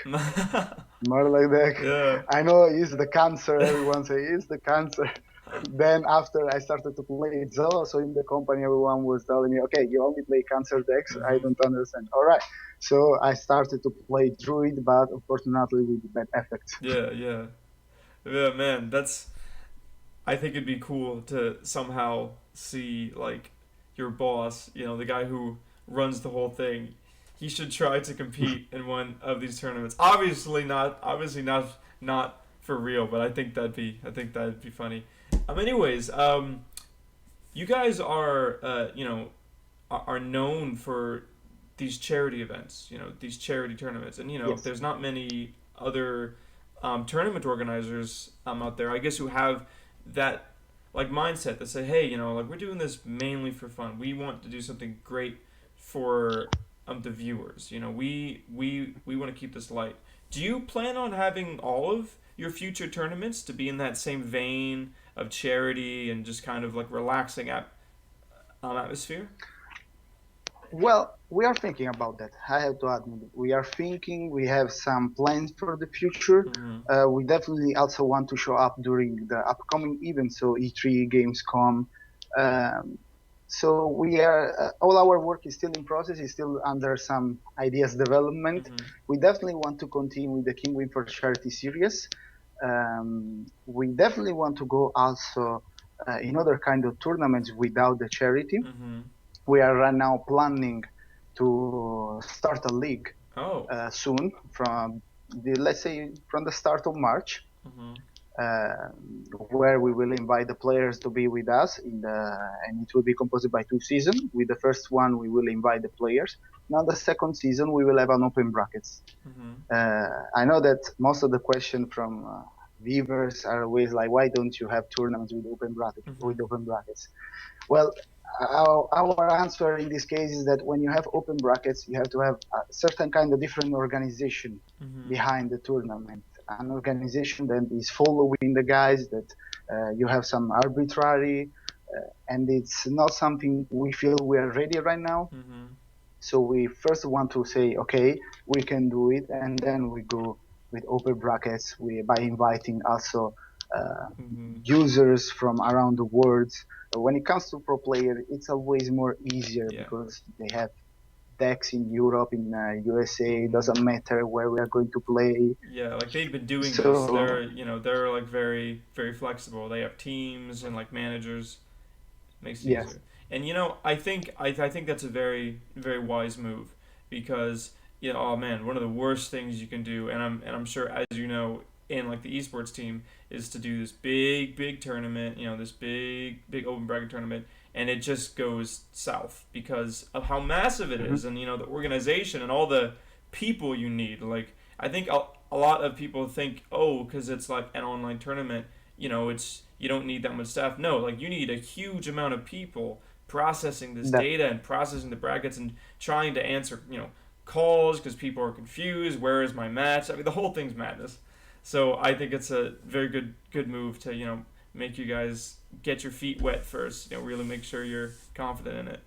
Murloc deck.
Yeah.
I know he's the cancer. Everyone say he's the cancer. Then after I started to play it, so in the company everyone was telling me, okay, you only play cancer decks. I
Mm-hmm.
don't understand. All right. So I started to play Druid, but unfortunately with bad effects.
Yeah, yeah, yeah, man. I think it'd be cool to somehow see like your boss, the guy who runs the whole thing. He should try to compete in one of these tournaments. Obviously not for real, but I think that'd be funny. Anyways, you guys are known for these charity events, these charity tournaments, and
Yes.
there's not many other tournament organizers out there, I guess, who have that like mindset that say, hey, like we're doing this mainly for fun. We want to do something great for the viewers. We want to keep this light. Do you plan on having all of your future tournaments to be in that same vein of charity and just kind of like relaxing atmosphere?
Well, we are thinking about that. I have to admit, we are thinking. We have some plans for the future.
Mm-hmm.
We definitely also want to show up during the upcoming events, so E3, Gamescom. Um, so we are all our work is still in process. Is still under some ideas development.
Mm-hmm.
We definitely want to continue with the Kinguin for Charity series. We definitely want to go also in other kind of tournaments without the charity.
Mm-hmm.
We are right now planning to start a league
Oh.
soon from let's say from the start of March,
Mm-hmm.
uh, where we will invite the players to be with us and it will be composed by two seasons. With the first one, we will invite the players. Now the second season, we will have an open brackets.
Mm-hmm.
I know that most of the question from viewers are always like, why don't you have tournaments with open brackets?
Mm-hmm.
With open brackets? Well, our answer in this case is that when you have open brackets, you have to have a certain kind of different organization
Mm-hmm.
behind the tournament. An organization that is following the guys, that you have some arbitrary, and it's not something we feel we are ready right now.
Mm-hmm.
So we first want to say, okay, we can do it, and then we go with open brackets by inviting also
Mm-hmm.
users from around the world. When it comes to pro player, it's always more easier
Yeah.
because they have decks in Europe, in USA. It doesn't matter where we are going to play.
Yeah, like they've been doing this.
So
They're like very, very flexible. They have teams and like managers. Makes it
yes,
easier. And I think that's a very, very wise move because oh man, one of the worst things you can do, and I'm sure, as you know, in like the esports team, is to do this big, big tournament, this big, big open bracket tournament, and it just goes south because of how massive it is, and the organization and all the people you need. Like I think a lot of people think, oh, because it's like an online tournament, it's you don't need that much staff. No, like you need a huge amount of people processing this
that
data and processing the brackets and trying to answer, calls because people are confused. Where is my match? I mean, the whole thing's madness. So I think it's a very good move to make you guys get your feet wet first. Really make sure you're confident in it.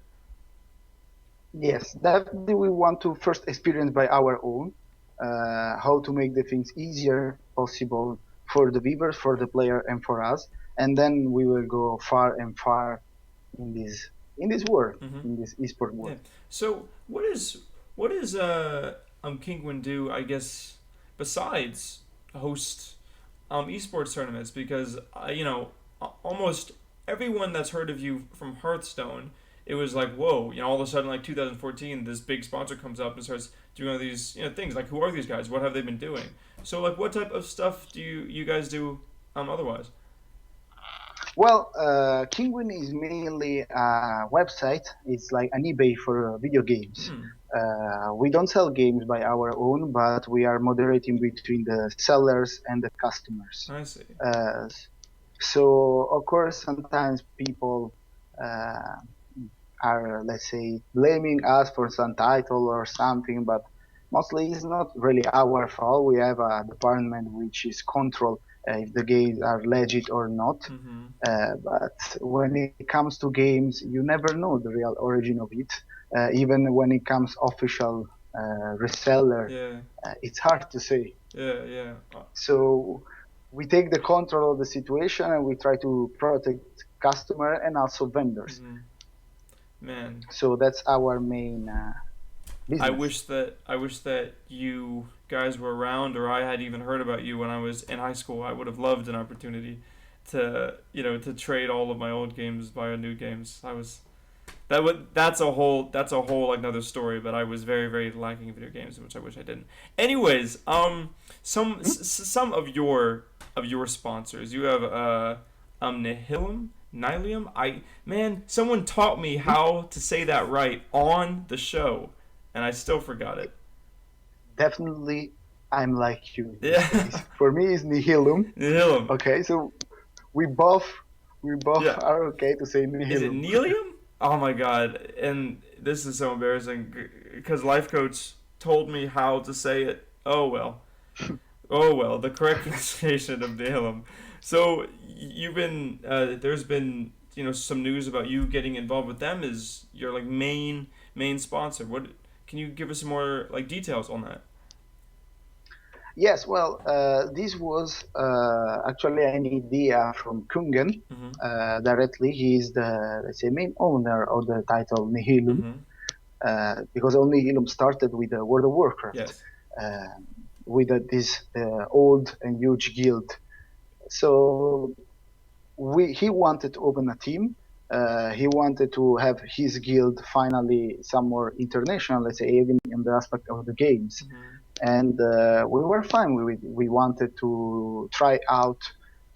Yes, definitely we want to first experience by our own how to make the things easier possible for the viewers, for the player, and for us, and then we will go far and far in this world,
Mm-hmm.
in this esport
Yeah.
world.
So what is Kinguin do? I guess besides host esports tournaments, because almost everyone that's heard of you from Hearthstone, it was like, whoa, all of a sudden, like 2014, this big sponsor comes up and starts doing all these things. Like, who are these guys? What have they been doing? So like, what type of stuff do you guys do otherwise?
Well, Kinguin is mainly a website. It's like an eBay for video games.
Hmm.
We don't sell games by our own, but we are moderating between the sellers and the customers.
I see.
So, of course, sometimes people uh, are, let's say, blaming us for some title or something, but mostly it's not really our fault. We have a department which is control if the games are legit or not.
Mm-hmm.
But when it comes to games, you never know the real origin of it. Even when it comes official reseller,
Yeah.
it's hard to say.
Yeah. Yeah.
So we take the control of the situation and we try to protect customer and also vendors.
Mm-hmm. Man,
So that's our main business.
I wish that you guys were around, or I had even heard about you when I was in high school. I would have loved an opportunity to to trade all of my old games via new games. That's a whole like another story. But I was very very lacking in video games, which I wish I didn't. Anyways, some of your sponsors. You have Nihilium. Someone taught me how to say that right on the show, and I still forgot it.
Definitely, I'm like you in this
Yeah.
case. For me, it's nihilum.
Nihilium.
Okay, so we both
Yeah.
are okay to say
Is it
nihilum.
Nihilium? Oh my god. And this is so embarrassing because Life Coach told me how to say it. Oh well. Oh well, the correct pronunciation of Nihilium. So you've been there's been some news about you getting involved with them as your like main sponsor. What can you give us some more like details on that?
Yes, well, this was actually an idea from Kungen
Mm-hmm.
directly. He is the, let's say, main owner of the title Nihilum,
Mm-hmm.
because all Nihilum started with World of Warcraft,
Yes.
uh, with this old and huge guild. So he wanted to open a team. He wanted to have his guild finally some more international, let's say, even in the aspect of the games.
Mm-hmm.
And we were fine with it. We wanted to try out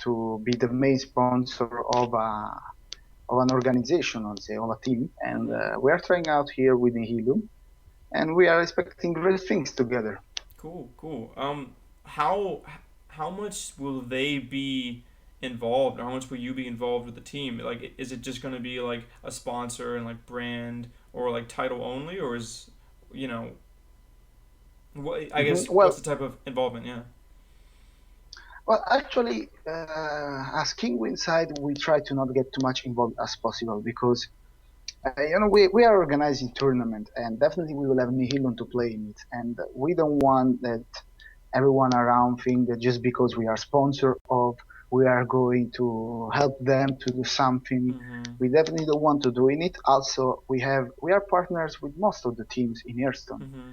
to be the main sponsor of an organization, let's say, of a team. And we are trying out here with Nihilum, and we are expecting great things together.
Cool. How much will they be involved, or how much will you be involved with the team? Like, is it just going to be like a sponsor and like brand or like title only, or is what I guess what's
Well,
the type of involvement? Yeah.
actually, as Kinguin side, we try to not get too much involved as possible because we are organizing tournament and definitely we will have Nihilum to play in it, and we don't want that everyone around think that just because we are sponsor of, we are going to help them to do something.
Mm-hmm.
We definitely don't want to do in it. Also, we are partners with most of the teams in Hearthstone.
Mm-hmm.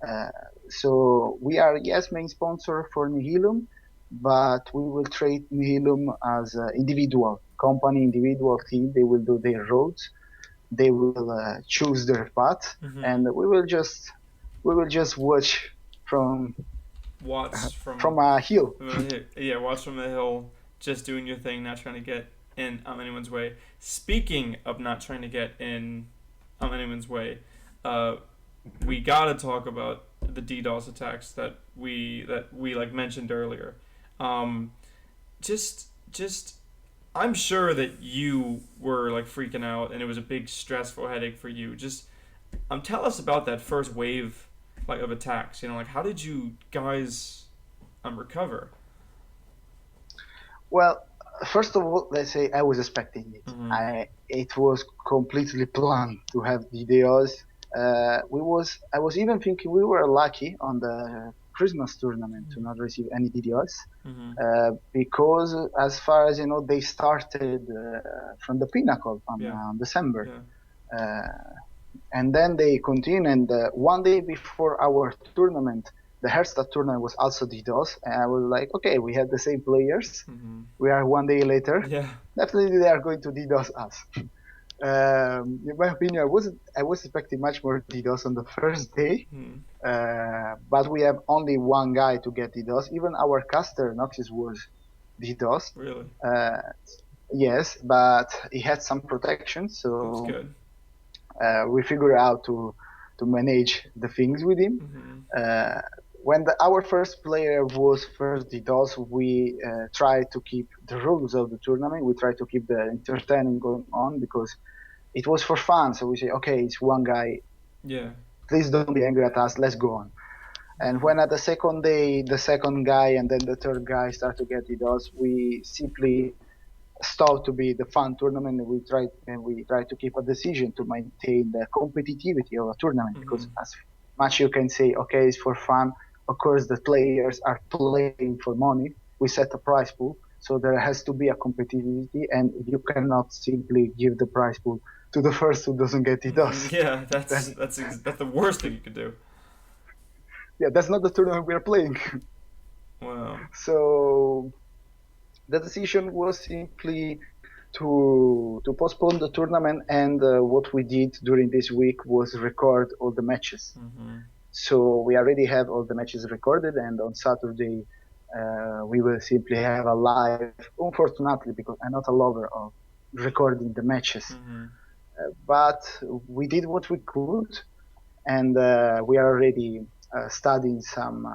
Uh, so we are, yes, main sponsor for Nihilum, but we will treat Nihilum as an individual company, individual team. They will do their roads, they will choose their path,
Mm-hmm.
and we will just watch from
Watch
from a hill.
yeah, watch from the hill, just doing your thing, not trying to get in anyone's way. Speaking of not trying to get in anyone's way, uh, we gotta talk about the DDoS attacks that we like mentioned earlier. Um, just I'm sure that you were like freaking out and it was a big stressful headache for you. Just tell us about that first wave like of attacks. Like how did you guys recover?
Well, first of all, let's say I was expecting it.
Mm-hmm.
It was completely planned to have DDoS. I was even thinking we were lucky on the Christmas tournament to not receive any DDoS, because as far as you know, they started from the Pinnacle on December. And then they continued, and one day before our tournament, the HearthCenter tournament was also DDoS, and I was like, okay, we had the same players. We are one day later. Definitely they are going to DDoS us. In my opinion, I was expecting much more DDoS on the first day, but we have only one guy to get DDoS. Even our caster Noxus was DDoS.
Really?
Yes, but he had some protection, so
that's good.
We figured out to manage the things with him. When our first player was first DDoS, we tried to keep the rules of the tournament. We tried to keep the entertaining going on because it was for fun. So we say, okay, it's one guy.
Yeah.
Please don't be angry at us. Let's go on. And when at the second day, the second guy and then the third guy start to get DDoS, we simply stopped to be the fun tournament, and we try to keep a decision to maintain the competitivity of a tournament, because as much you can say, okay, it's for fun, of course the players are playing for money. We set a prize pool, so there has to be a competitivity, and you cannot simply give the prize pool to the first who doesn't get DDoS.
Yeah, that's the worst thing you could do.
Yeah, that's not the tournament we're playing.
Wow.
So the decision was simply to postpone the tournament, and what we did during this week was record all the matches. So we already have all the matches recorded, and on Saturday we will simply have a live, unfortunately, because I'm not a lover of recording the matches. But we did what we could, and we are already studying some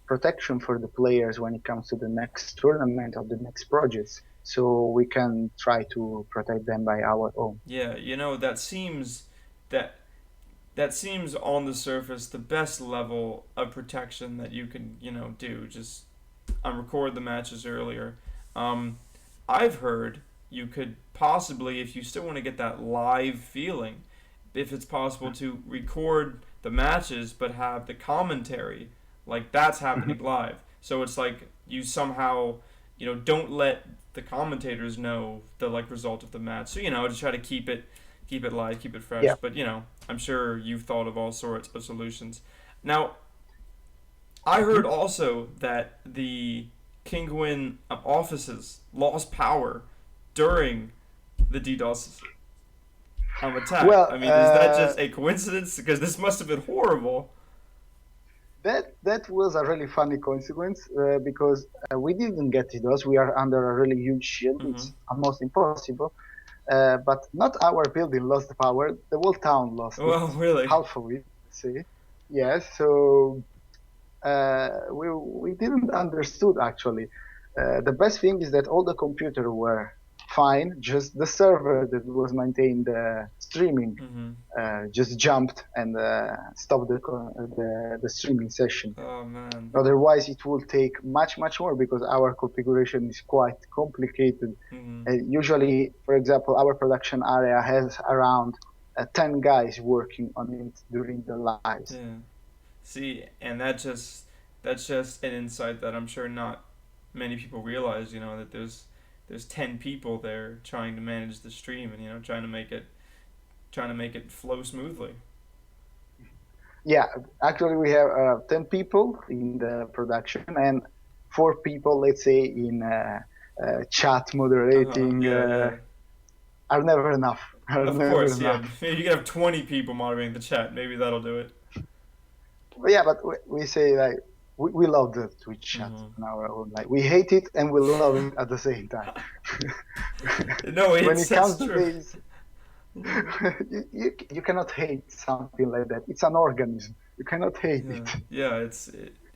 protection for the players when it comes to the next tournament or the next projects, so we can try to protect them by our own.
Yeah, that seems on the surface the best level of protection that you can do. Just record the matches earlier. I've heard you could possibly, if you still want to get that live feeling, if it's possible to record the matches but have the commentary like that's happening live. So it's like you somehow, don't let the commentators know the result of the match. So just try to keep it live, keep it fresh. Yeah. But I'm sure you've thought of all sorts of solutions. Now, I heard also that the Kinguin offices lost power during the DDoS attack.
Well,
I mean, is that just a coincidence? Because this must have been horrible.
That was a really funny consequence, because we didn't get DDoS. We are under a really huge shield. It's almost impossible. But not our building lost the power. The whole town lost it.
Well, really?
Half of it, see? Yes, so we didn't understood, actually. The best thing is that all the computers were fine, just the server that was maintained streaming just jumped and stopped the streaming session.
Oh man!
Otherwise, it will take much more, because our configuration is quite complicated. Usually, for example, our production area has around 10 guys working on it during the lives.
Yeah. See, and that's just an insight that I'm sure not many people realize. That there's 10 people there trying to manage the stream and trying to make it flow smoothly.
Yeah, actually we have 10 people in the production and 4 people, let's say, in chat moderating. Are never enough.
Of course, yeah. Maybe you can have 20 people moderating the chat. Maybe that'll do it.
Yeah, but we say we love the Twitch chat on our own. We hate it and we love it at the same time.
No,
when it comes to
true.
this, you cannot hate something like that. It's an organism. You cannot hate it.
Yeah,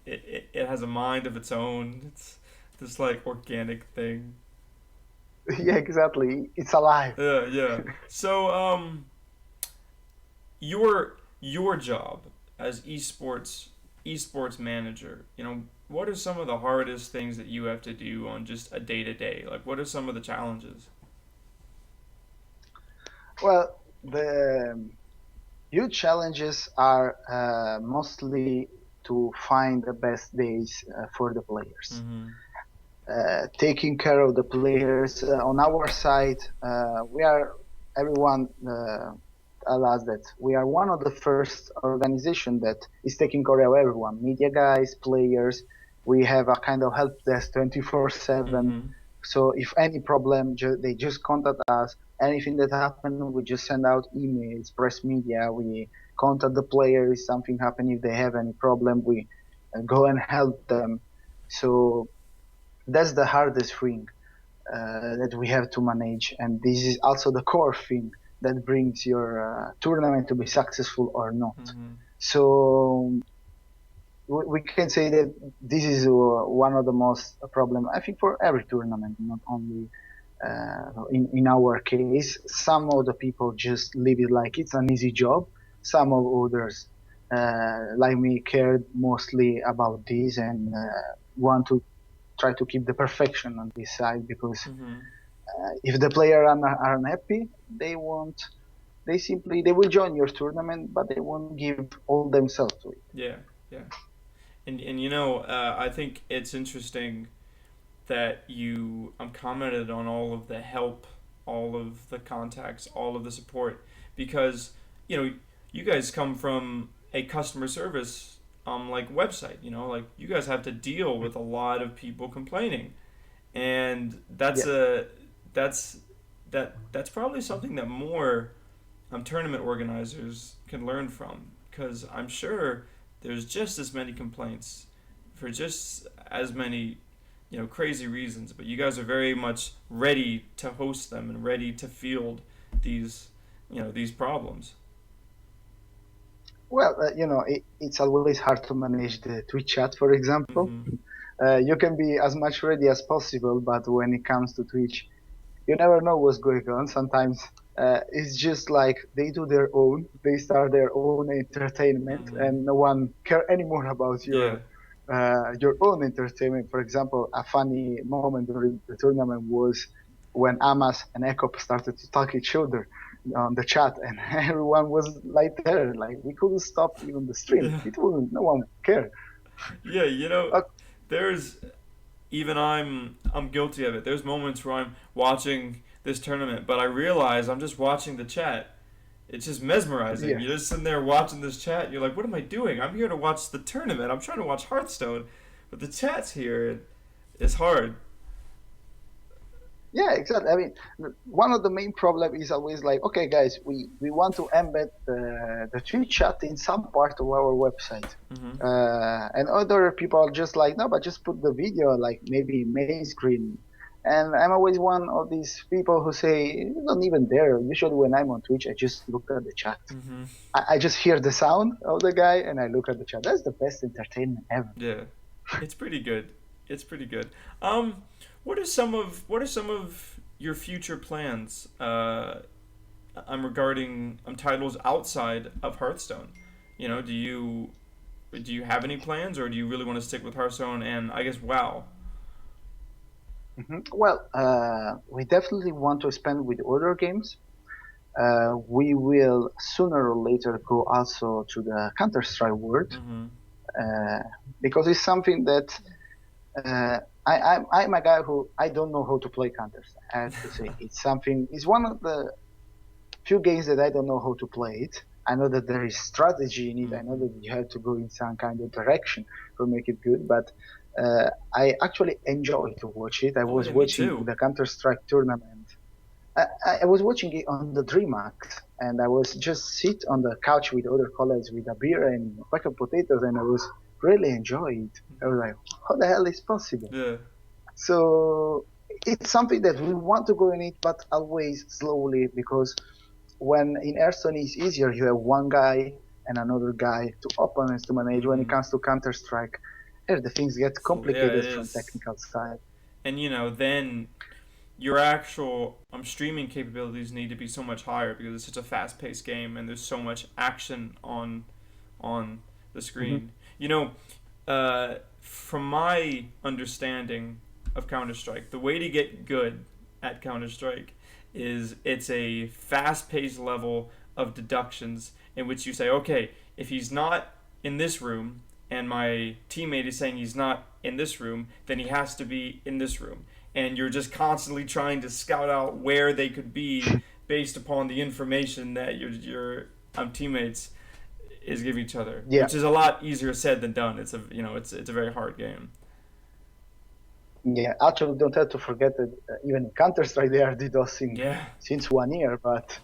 it has a mind of its own. It's this organic thing.
Yeah, exactly. It's alive.
Yeah. So your job as esports manager, what are some of the hardest things that you have to do on just a day-to-day? What are some of the challenges?
Well, huge challenges are mostly to find the best days for the players. Taking care of the players on our side, everyone tell us that we are one of the first organization that is taking care of everyone, media guys, players. We have a kind of help desk 24/7. So if any problem, they just contact us. Anything that happened, we just send out emails, press media. We contact the player if something happened. If they have any problem, we go and help them. So that's the hardest thing that we have to manage, and this is also the core thing that brings your tournament to be successful or not. So we can say that this is one of the most problem, I think, for every tournament, not only in our case. Some of the people just leave it like it's an easy job. Some of others, like me, cared mostly about this and want to try to keep the perfection on this side, because if the player are unhappy, they won't. They will join your tournament, but they won't give all themselves to it.
Yeah. And you know, I think it's interesting that you commented on all of the help, all of the contacts, all of the support, because you know you guys come from a customer service like website. You know, like you guys have to deal with a lot of people complaining, and that's that's probably something that more tournament organizers can learn from, because I'm sure there's just as many complaints for just as many crazy reasons, but you guys are very much ready to host them and ready to field these these problems.
Well, it's always hard to manage the Twitch chat, for example. You can be as much ready as possible, but when it comes to Twitch, you never know what's going on. Sometimes it's just like they do their own, they start their own entertainment, and no one care anymore about your own entertainment. For example, a funny moment during the tournament was when Amas and Ekop started to talk each other on the chat, and everyone was like there, like we couldn't stop even the stream. It wouldn't, no one cared.
Yeah, there's even I'm guilty of it. There's moments where I'm watching this tournament, but I realize I'm just watching the chat. It's just mesmerizing.
Yeah.
You're just sitting there watching this chat. You're like, what am I doing? I'm here to watch the tournament. I'm trying to watch Hearthstone, but the chat's here. It's hard.
Yeah, exactly. I mean, one of the main problem is always like, okay, guys, we want to embed the Twitch chat in some part of our website. And other people are just like, no, but just put the video, like maybe main screen. And I'm always one of these people who say, you don't even dare. Usually when I'm on Twitch, I just look at the chat. I just hear the sound of the guy and I look at the chat. That's the best entertainment ever.
Yeah, it's pretty good. It's pretty good. What are some of your future plans? Regarding titles outside of Hearthstone. Do you have any plans, or do you really want to stick with Hearthstone and I guess WoW?
Well, we definitely want to expand with other games. We will sooner or later go also to the Counter-Strike world, because it's something that I'm a guy who I don't know how to play Counter-Strike. I have to say it's one of the few games that I don't know how to play it. I know that there is strategy in it. I know that you have to go in some kind of direction to make it good, but I actually enjoy to watch it. I was watching the Counter-Strike tournament. I was watching it on the DreamHack, and I was just sit on the couch with other colleagues with a beer and a pack of potatoes, and I was really enjoying it. I was like, how the hell is possible?
Yeah.
So it's something that we want to go in it, but always slowly, because when in Hearthstone it's easier, you have one guy and another guy, two opponents to manage. When it comes to Counter-Strike, the things get complicated from technical side.
And then your actual streaming capabilities need to be so much higher, because it's such a fast-paced game and there's so much action on the screen. From my understanding of Counter-Strike, the way to get good at Counter-Strike is it's a fast-paced level of deductions in which you say, okay, if he's not in this room and my teammate is saying he's not in this room, then he has to be in this room. And you're just constantly trying to scout out where they could be based upon the information that your teammates is giving each other,
Yeah.
which is a lot easier said than done. It's a very hard game.
Yeah, actually, don't have to forget that even in Counter-Strike they are DDoSing since 1 year. But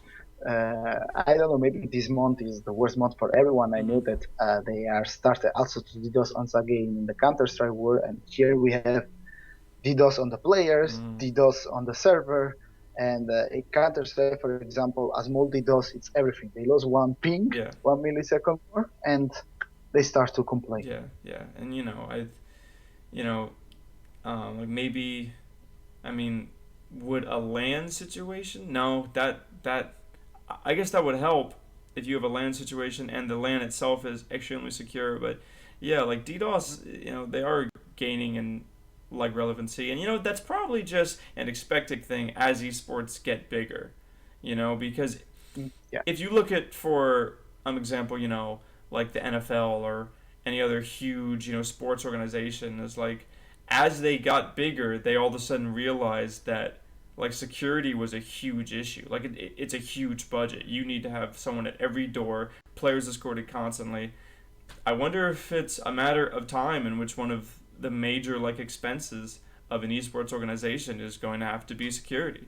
I don't know, maybe this month is the worst month for everyone. I know that they are started also to DDoS once again in the Counter-Strike world, and here we have DDoS on the players, DDoS on the server, and in Counter-Strike, for example, a small DDoS, it's everything. They lose one ping, 1 millisecond more, and they start to complain.
Yeah, and like maybe, I mean, would a LAN situation? No, that I guess that would help if you have a LAN situation and the LAN itself is extremely secure. But yeah, like DDoS, they are gaining in like relevancy, and that's probably just an expected thing as esports get bigger, because if you look at, for example, like the NFL or any other huge sports organization, is like, as they got bigger, they all of a sudden realized that like security was a huge issue. Like it's a huge budget. You need to have someone at every door, players escorted constantly. I wonder if it's a matter of time in which one of the major like expenses of an esports organization is going to have to be security.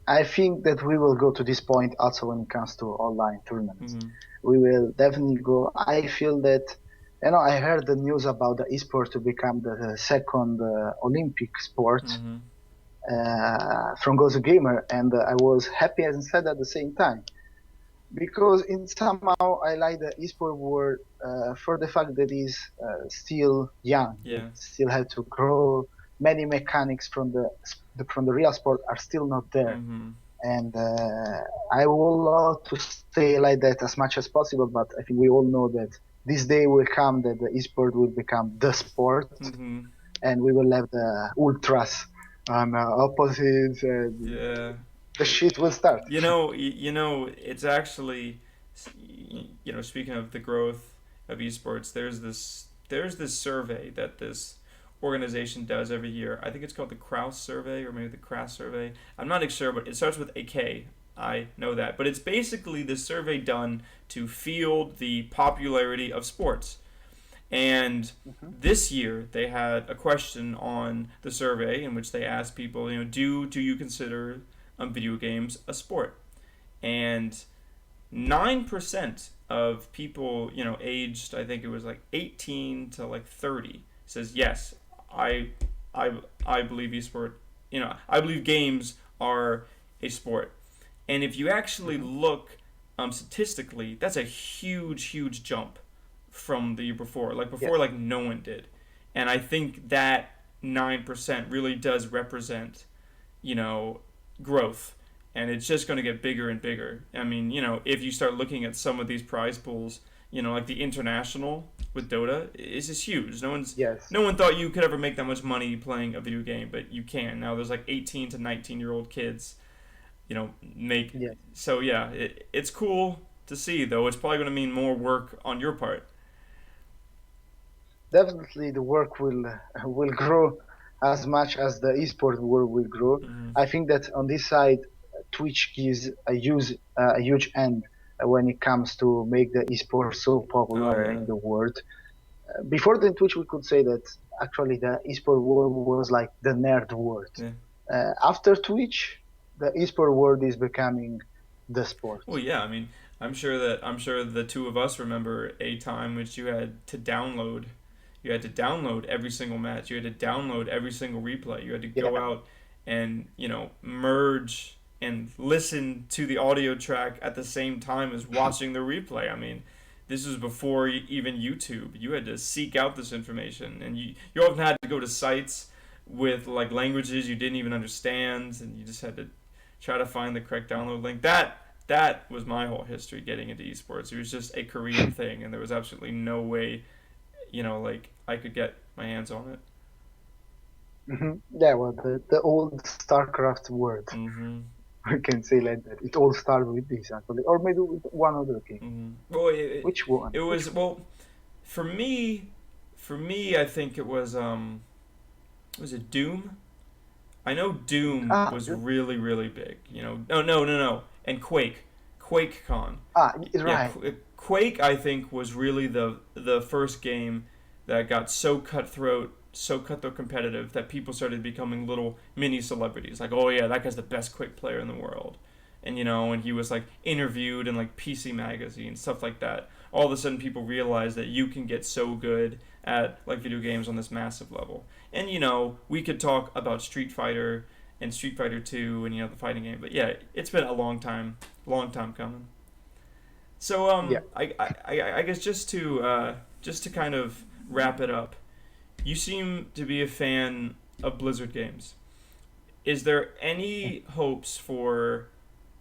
I think that we will go to this point also when it comes to online tournaments. We will definitely go. I feel that, I heard the news about the esport to become the second Olympic sport from Gosugamers, and I was happy and sad at the same time, because somehow I like the esport world for the fact that it's still young.
Yeah.
It still have to grow. Many mechanics from the real sport are still not there. And I would love to stay like that as much as possible, but I think we all know that this day will come that the esport will become the sport, and we will have the ultras on opposites, and the shit will start.
It's actually, speaking of the growth of esports, there's this survey that this organization does every year. I think it's called the Kraus survey, or maybe the Kraus survey. I'm not sure, but it starts with a K. I know that. But it's basically this survey done to field the popularity of sports. And this year they had a question on the survey in which they asked people, do you consider video games a sport? And 9% of people, aged, I think it was like 18 to like 30, says yes, I believe esport, I believe games are a sport. And if you actually look statistically, that's a huge jump from the year before. Like before, like no one did. And I think that 9% really does represent, growth. And it's just going to get bigger and bigger. I mean, if you start looking at some of these prize pools, like the international with Dota, is just huge. No one thought you could ever make that much money playing a video game, but you can. Now there's like 18 to 19-year-old kids, make.
Yes.
So yeah, it's cool to see, though. It's probably going to mean more work on your part.
Definitely the work will grow as much as the esport world will grow. I think that on this side, Twitch gives a huge end when it comes to make the esport so popular in the world. Before the Twitch, we could say that actually the esport world was like the nerd world. After Twitch, the esport world is becoming the sport.
Well, yeah, I mean, I'm sure the two of us remember a time which you had to download every single match. You had to download every single replay. You had to go out and, merge and listen to the audio track at the same time as watching the replay. I mean, this was before even YouTube. You had to seek out this information, and you often had to go to sites with like languages you didn't even understand, and you just had to try to find the correct download link. That was my whole history getting into esports. It was just a Korean thing, and there was absolutely no way, like I could get my hands on it.
Yeah, well, the old StarCraft world. I can say like that. It all started with this actually, or maybe with one other game.
Well,
Which one?
it was well for me. I think it was it Doom? I know Doom
Ah,
was really really big. No, and QuakeCon. Yeah,
right.
Quake I think was really the first game that got so cutthroat competitive that people started becoming little mini celebrities. Like, oh yeah, that guy's the best Quake player in the world. And he was like interviewed in like PC Magazine, stuff like that. All of a sudden people realized that you can get so good at like video games on this massive level. And we could talk about Street Fighter and Street Fighter 2 and the fighting game, but yeah, it's been a long time coming. So
Yeah.
I guess just to kind of wrap it up, you seem to be a fan of Blizzard games. Is there any hopes for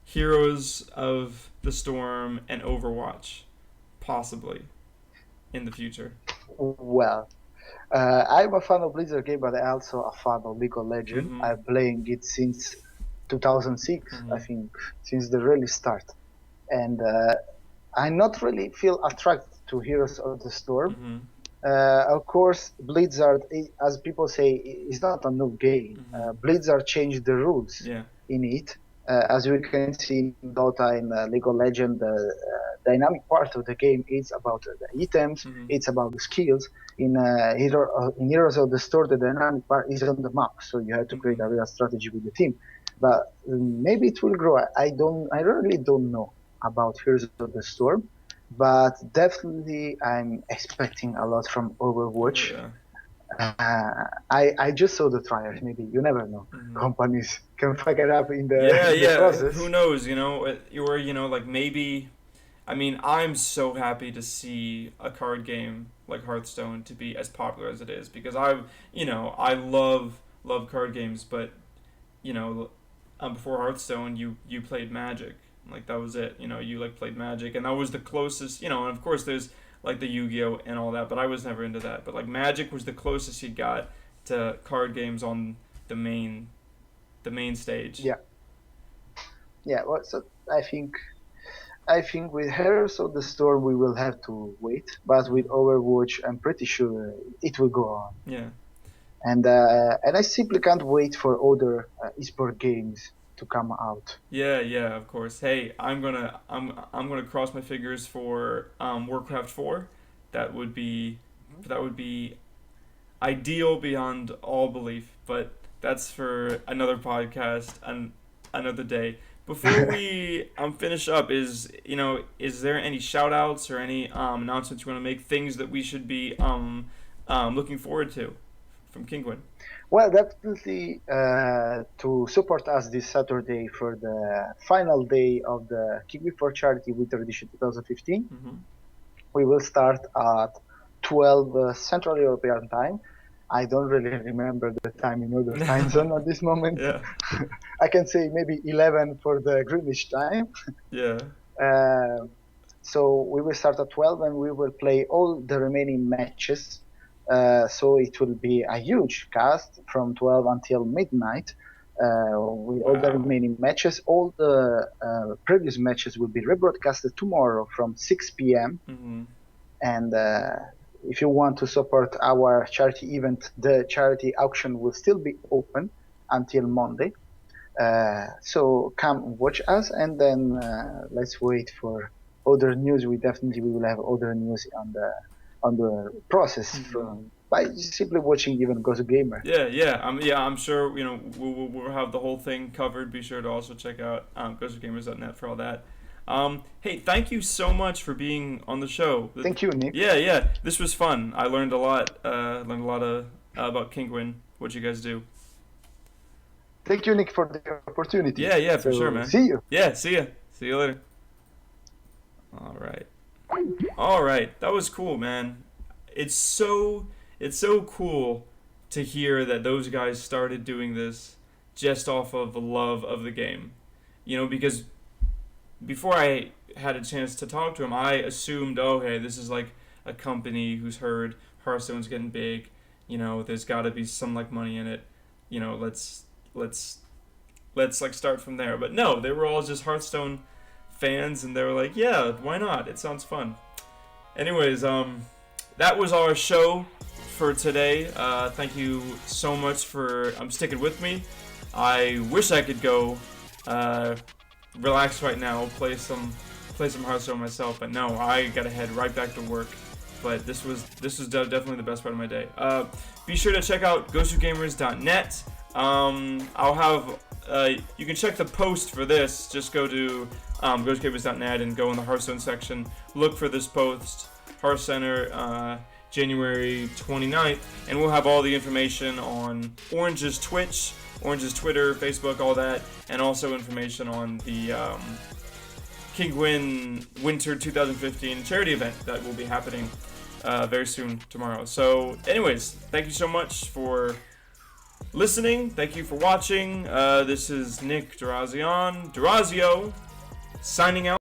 Heroes of the Storm and Overwatch, possibly, in the future?
Well, I'm a fan of Blizzard game, but I'm also a fan of League of Legends.
Mm-hmm.
I'm playing it since 2006,
Mm-hmm.
I think, since the really start. And I not really feel attracted to Heroes of the Storm.
Mm-hmm.
Of course, Blizzard, as people say, is not a new game.
Mm-hmm.
Blizzard changed the rules
Yeah.
in it. As we can see in Dota and League of Legends, the dynamic part of the game is about the items,
Mm-hmm.
it's about the skills. In Heroes of the Storm, the dynamic part is on the map, so you have to create a real strategy with the team. But maybe it will grow. I really don't know about Heroes of the Storm, but definitely I'm expecting a lot from Overwatch.
Oh, yeah.
I just saw the trials. Maybe you never know.
Mm-hmm.
Companies can fuck it up in the,
Yeah.
process.
Who knows? Like maybe. I mean, I'm so happy to see a card game like Hearthstone to be as popular as it is because I love card games, but before Hearthstone, you played Magic. Like that was it. You like played Magic, and that was the closest. And of course there's like the Yu-Gi-Oh and all that, but I was never into that. But like Magic was the closest you got to card games on the main stage.
Yeah. Well, so I think with Heroes of the Storm we will have to wait, but with Overwatch I'm pretty sure it will go on.
Yeah.
And I simply can't wait for other esport games to come out.
Yeah, of course. Hey, I'm gonna cross my fingers for Warcraft 4. That would be ideal beyond all belief, but that's for another podcast and another day. Before we finish up, is there any shout outs or any announcements you want to make, things that we should be looking forward to from Kinguin?
Well, definitely to support us this Saturday for the final day of the Kinguin for Charity Winter Edition 2015.
Mm-hmm.
We will start at 12 Central European time. I don't really remember the time in other time zone at this moment.
Yeah.
I can say maybe 11 for the Greenwich time.
Yeah.
So we will start at 12 and we will play all the remaining matches. So it will be a huge cast from 12 until midnight with all the remaining matches. All the previous matches will be rebroadcasted tomorrow from 6 p.m.
Mm-hmm.
And if you want to support our charity event, the charity auction will still be open until Monday. So come watch us, and then let's wait for other news. We will have other news on the process by simply watching even Gosugamers.
I'm sure we'll have the whole thing covered. Be sure to also check out Gosugamers.net for all that. Hey, thank you so much for being on the show.
Thank you, Nick.
Yeah. This was fun. I learned a lot. About Kinguin, what you guys do.
Thank you, Nick, for the opportunity.
Yeah, for sure, man.
See you.
Yeah, see ya. See you later. All right. That was cool, man. It's so cool to hear that those guys started doing this just off of the love of the game. Because before I had a chance to talk to him, I assumed, okay, this is like a company who's heard Hearthstone's getting big. There's got to be some like money in it. Let's let's like start from there. But no, they were all just Hearthstone fans, and they were like, yeah, why not? It sounds fun. Anyways, that was our show for today. Thank you so much for sticking with me. I wish I could go relax right now, play some Hearthstone myself, but no, I gotta head right back to work. But this was definitely the best part of my day. Be sure to check out Gosugamers.net. I'll have you can check the post for this. Just go to Gosugamers.net and go in the Hearthstone section. Look for this post, HearthCenter, January 29th, and we'll have all the information on Orange's Twitch, Orange's Twitter, Facebook, all that, and also information on the Kinguin Winter 2015 charity event that will be happening very soon tomorrow. So anyways, thank you so much for listening. Thank you for watching. This is Nick Dorazio signing out.